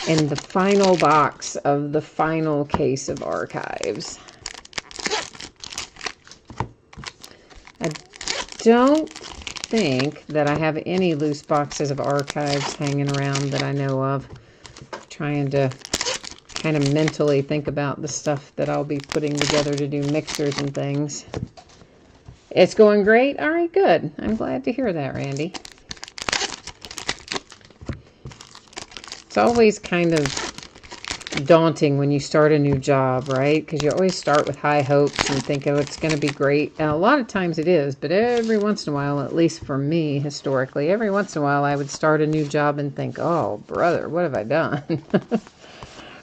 In the final box of the final case of archives. I don't think that I have any loose boxes of archives hanging around that I know of. Trying to kind of mentally think about the stuff that I'll be putting together to do mixers and things. It's going great? All right, good. I'm glad to hear that, Randy. It's always kind of daunting when you start a new job, right? Because you always start with high hopes and think, oh, it's going to be great. And a lot of times it is, but every once in a while, at least for me, historically, every once in a while I would start a new job and think, oh, brother, what have I done?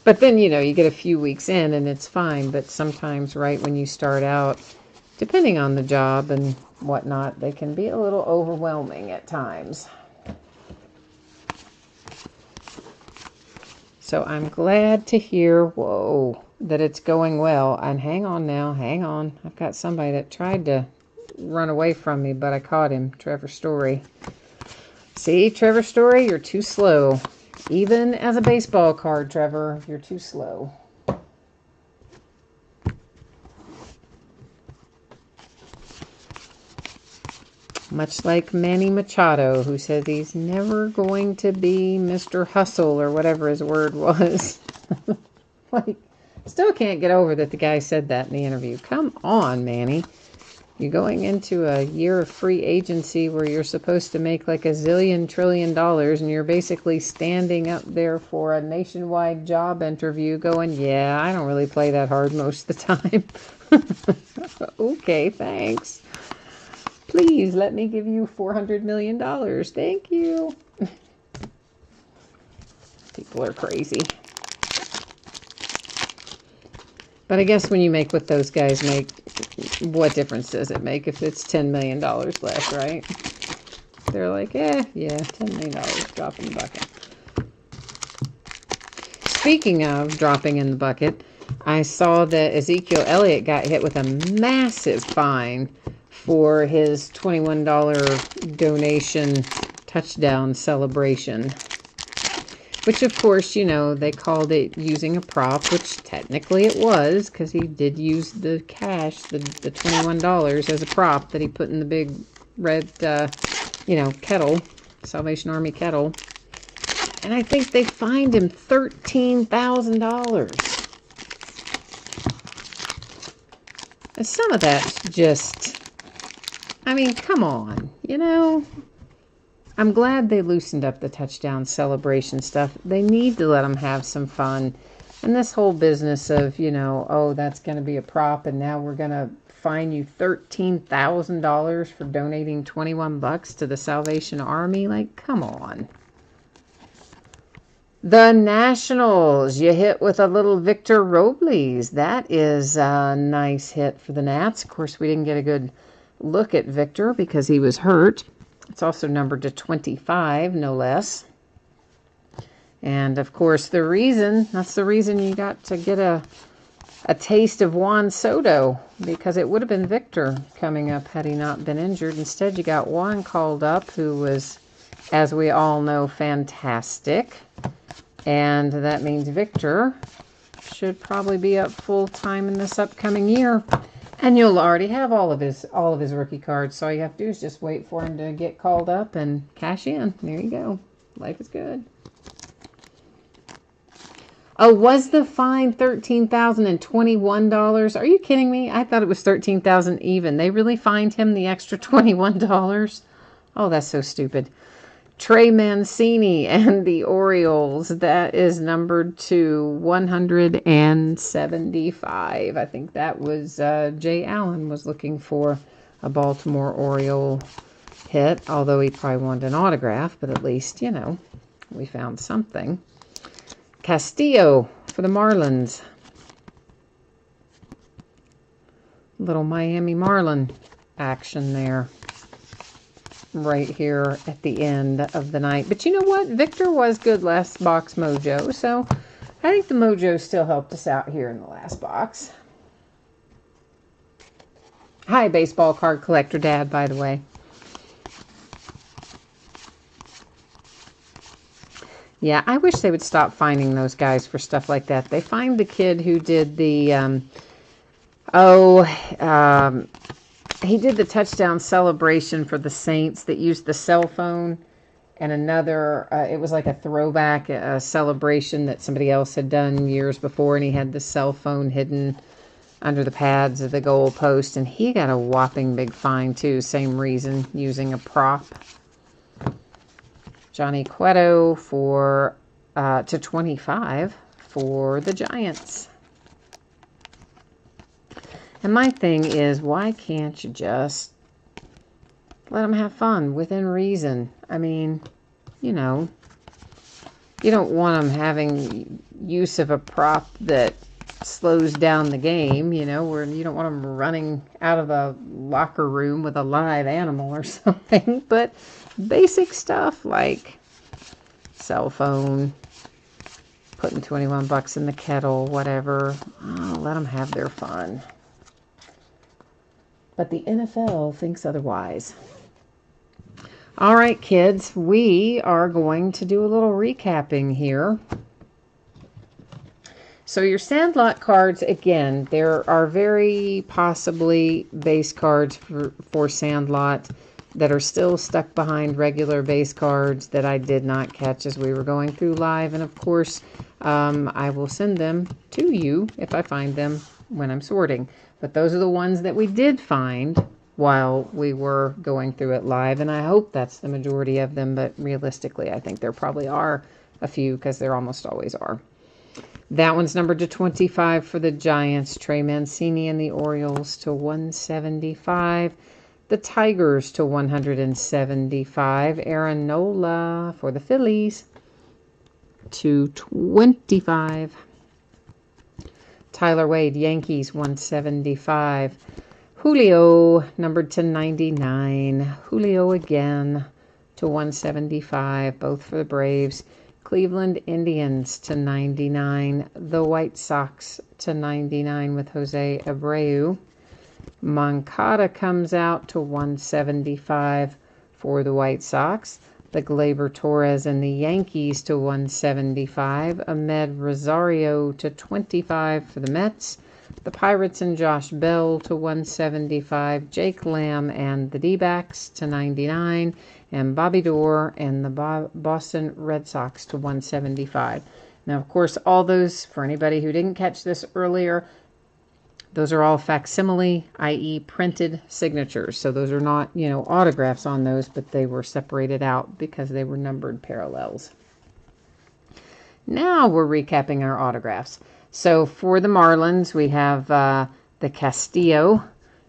But then, you know, you get a few weeks in and it's fine. But sometimes right when you start out, depending on the job and whatnot, they can be a little overwhelming at times. So I'm glad to hear, whoa, that it's going well. And hang on now, hang on. I've got somebody that tried to run away from me, but I caught him, Trevor Story. See, Trevor Story, you're too slow. Even as a baseball card, Trevor, you're too slow. Much like Manny Machado, who says he's never going to be Mr. Hustle or whatever his word was. Like, still can't get over that the guy said that in the interview. Come on, Manny. You're going into a year of free agency where you're supposed to make like $1 zillion trillion and you're basically standing up there for a nationwide job interview going, yeah, I don't really play that hard most of the time. Okay, thanks. Please let me give you $400 million. Thank you. People are crazy. But I guess when you make what those guys make, what difference does it make if it's $10 million less, right? They're like, yeah, $10 million, drop in the bucket. Speaking of dropping in the bucket, I saw that Ezekiel Elliott got hit with a massive fine for his $21 donation touchdown celebration. Which, of course, you know, they called it using a prop, which technically it was, because he did use the cash, the $21 as a prop that he put in the big red, you know, kettle, Salvation Army kettle. And I think they fined him $13,000. And some of that's just, I mean, come on, you know. I'm glad they loosened up the touchdown celebration stuff. They need to let them have some fun. And this whole business of, you know, oh, that's going to be a prop, and now we're going to fine you $13,000 for donating 21 bucks to the Salvation Army. Like, come on. The Nationals, you hit with a little Victor Robles. That is a nice hit for the Nats. Of course, we didn't get a good look at Victor because he was hurt. It's also numbered to 25, no less. And, of course, that's the reason you got to get a taste of Juan Soto, because it would have been Victor coming up had he not been injured. Instead, you got Juan called up, who was, as we all know, fantastic. And that means Victor should probably be up full time in this upcoming year. And you'll already have all of his rookie cards. So all you have to do is just wait for him to get called up and cash in. There you go. Life is good. Oh, was the fine $13,021? Are you kidding me? I thought it was $13,000 even. They really fined him the extra $21? Oh, that's so stupid. Trey Mancini and the Orioles, that is numbered to 175. I think that was Jay Allen was looking for a Baltimore Oriole hit, although he probably wanted an autograph, but at least, you know, we found something. Castillo for the Marlins. Little Miami Marlin action there. Right here at the end of the night. But you know what? Victor was good last box mojo. So I think the mojo still helped us out here in the last box. Hi, baseball card collector dad, by the way. Yeah, I wish they would stop finding those guys for stuff like that. They fined the kid who did the, he did the touchdown celebration for the Saints that used the cell phone, and another, it was like a throwback celebration that somebody else had done years before, and he had the cell phone hidden under the pads of the goal post, and he got a whopping big fine too. Same reason, using a prop. Johnny Cueto for to 25 for the Giants. And my thing is, why can't you just let them have fun within reason? I mean, you know, you don't want them having use of a prop that slows down the game, you know, where you don't want them running out of a locker room with a live animal or something. But basic stuff like cell phone, putting 21 bucks in the kettle, whatever, let them have their fun. But the NFL thinks otherwise. All right, kids, we are going to do a little recapping here. So your Sandlot cards, again, there are very possibly base cards for Sandlot that are still stuck behind regular base cards that I did not catch as we were going through live. And of course, I will send them to you if I find them when I'm sorting. But those are the ones that we did find while we were going through it live. And I hope that's the majority of them. But realistically, I think there probably are a few because there almost always are. That one's numbered to 25 for the Giants. Trey Mancini and the Orioles to 175. The Tigers to 175. Aaron Nola for the Phillies to 25. Tyler Wade, Yankees, 175. Julio, numbered to 99. Julio again to 175, both for the Braves. Cleveland Indians to 99. The White Sox to 99 with Jose Abreu. Moncada comes out to 175 for the White Sox. The Gleyber Torres and the Yankees to 175. Ahmed Rosario to 25 for the Mets. The Pirates and Josh Bell to 175. Jake Lamb and the D-backs to 99. And Bobby Doerr and the Boston Red Sox to 175. Now, of course, all those, for anybody who didn't catch this earlier, those are all facsimile, i.e. printed signatures. So those are not, autographs on those, but they were separated out because they were numbered parallels. Now we're recapping our autographs. So for the Marlins, we have the Castillo.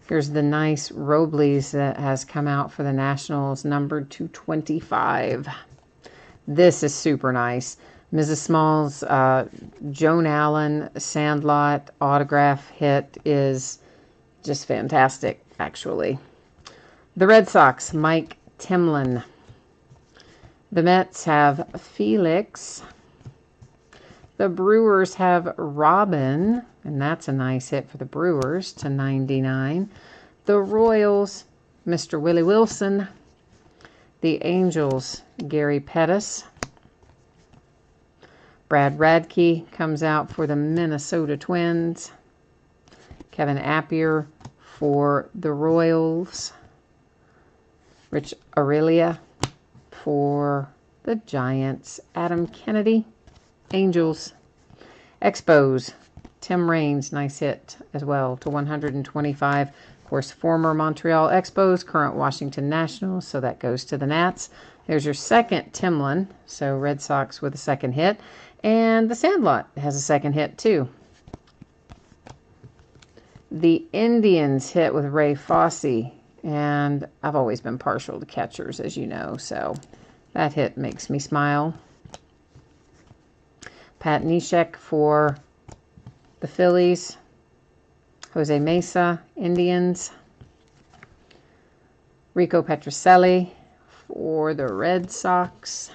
Here's the nice Robles that has come out for the Nationals, numbered to 25. This is super nice. Mrs. Small's Joan Allen Sandlot autograph hit is just fantastic, actually. The Red Sox, Mike Timlin. The Mets have Felix. The Brewers have Robin, and that's a nice hit for the Brewers to 99. The Royals, Mr. Willie Wilson. The Angels, Gary Pettis. Brad Radke comes out for the Minnesota Twins. Kevin Appier for the Royals. Rich Aurelia for the Giants. Adam Kennedy, Angels. Expos, Tim Raines, nice hit as well to 125. Of course, former Montreal Expos, current Washington Nationals, so that goes to the Nats. There's your second Timlin, so Red Sox with a second hit. And the Sandlot has a second hit, too. The Indians hit with Ray Fosse, and I've always been partial to catchers, as you know, so that hit makes me smile. Pat Neshek for the Phillies. Jose Mesa, Indians. Rico Petrocelli for the Red Sox.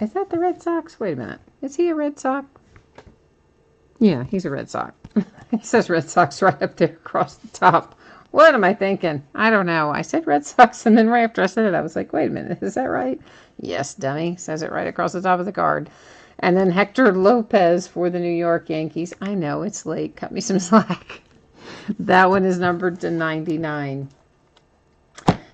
Is that the Red Sox? Wait a minute. Is he a Red Sox? Yeah, he's a Red Sox. It says Red Sox right up there across the top. What am I thinking? I don't know. I said Red Sox, and then right after I said it, I was like, wait a minute. Is that right? Yes, dummy. Says it right across the top of the card. And then Hector Lopez for the New York Yankees. I know, it's late. Cut me some slack. That one is numbered to 99.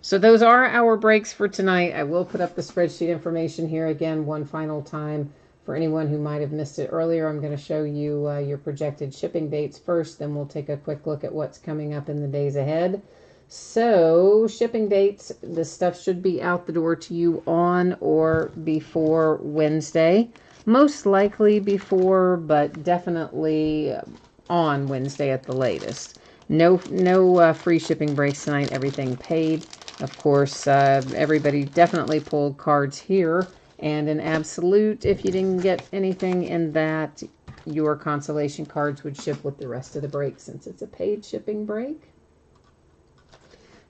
So those are our breaks for tonight. I will put up the spreadsheet information here again one final time. For anyone who might have missed it earlier, I'm going to show you your projected shipping dates first. Then we'll take a quick look at what's coming up in the days ahead. So shipping dates, this stuff should be out the door to you on or before Wednesday. Most likely before, but definitely on Wednesday at the latest. No free shipping breaks tonight. Everything paid. Of course, everybody definitely pulled cards here. And an absolute, if you didn't get anything in that, your consolation cards would ship with the rest of the break since it's a paid shipping break.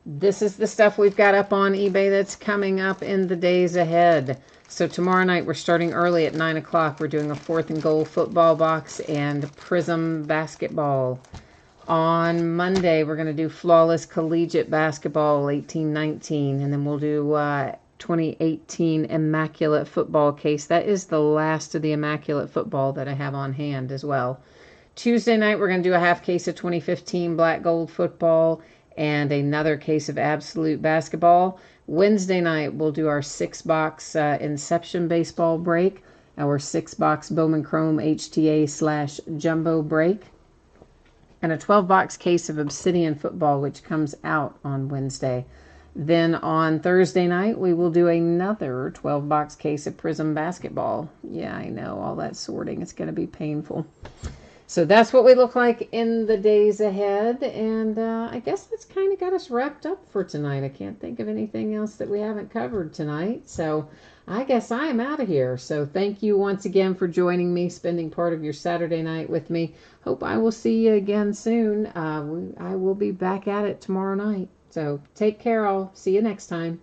This is the stuff we've got up on eBay that's coming up in the days ahead. So tomorrow night, we're starting early at 9 o'clock. We're doing a 4th and goal football box and Prism basketball. On Monday, we're going to do Flawless Collegiate Basketball 18-19, and then we'll do 2018 Immaculate Football case. That is the last of the Immaculate Football that I have on hand as well. Tuesday night, we're going to do a half case of 2015 Black Gold Football and another case of Absolute Basketball. Wednesday night, we'll do our 6-box Inception Baseball break, our 6-box Bowman Chrome HTA/Jumbo break, and a 12-box case of Obsidian Football, which comes out on Wednesday. Then on Thursday night, we will do another 12-box case of Prism Basketball. Yeah, I know, all that sorting. It's going to be painful. So that's what we look like in the days ahead. And I guess that's kind of got us wrapped up for tonight. I can't think of anything else that we haven't covered tonight. So I guess I am out of here. So thank you once again for joining me, spending part of your Saturday night with me. Hope I will see you again soon. I will be back at it tomorrow night. So take care all. See you next time.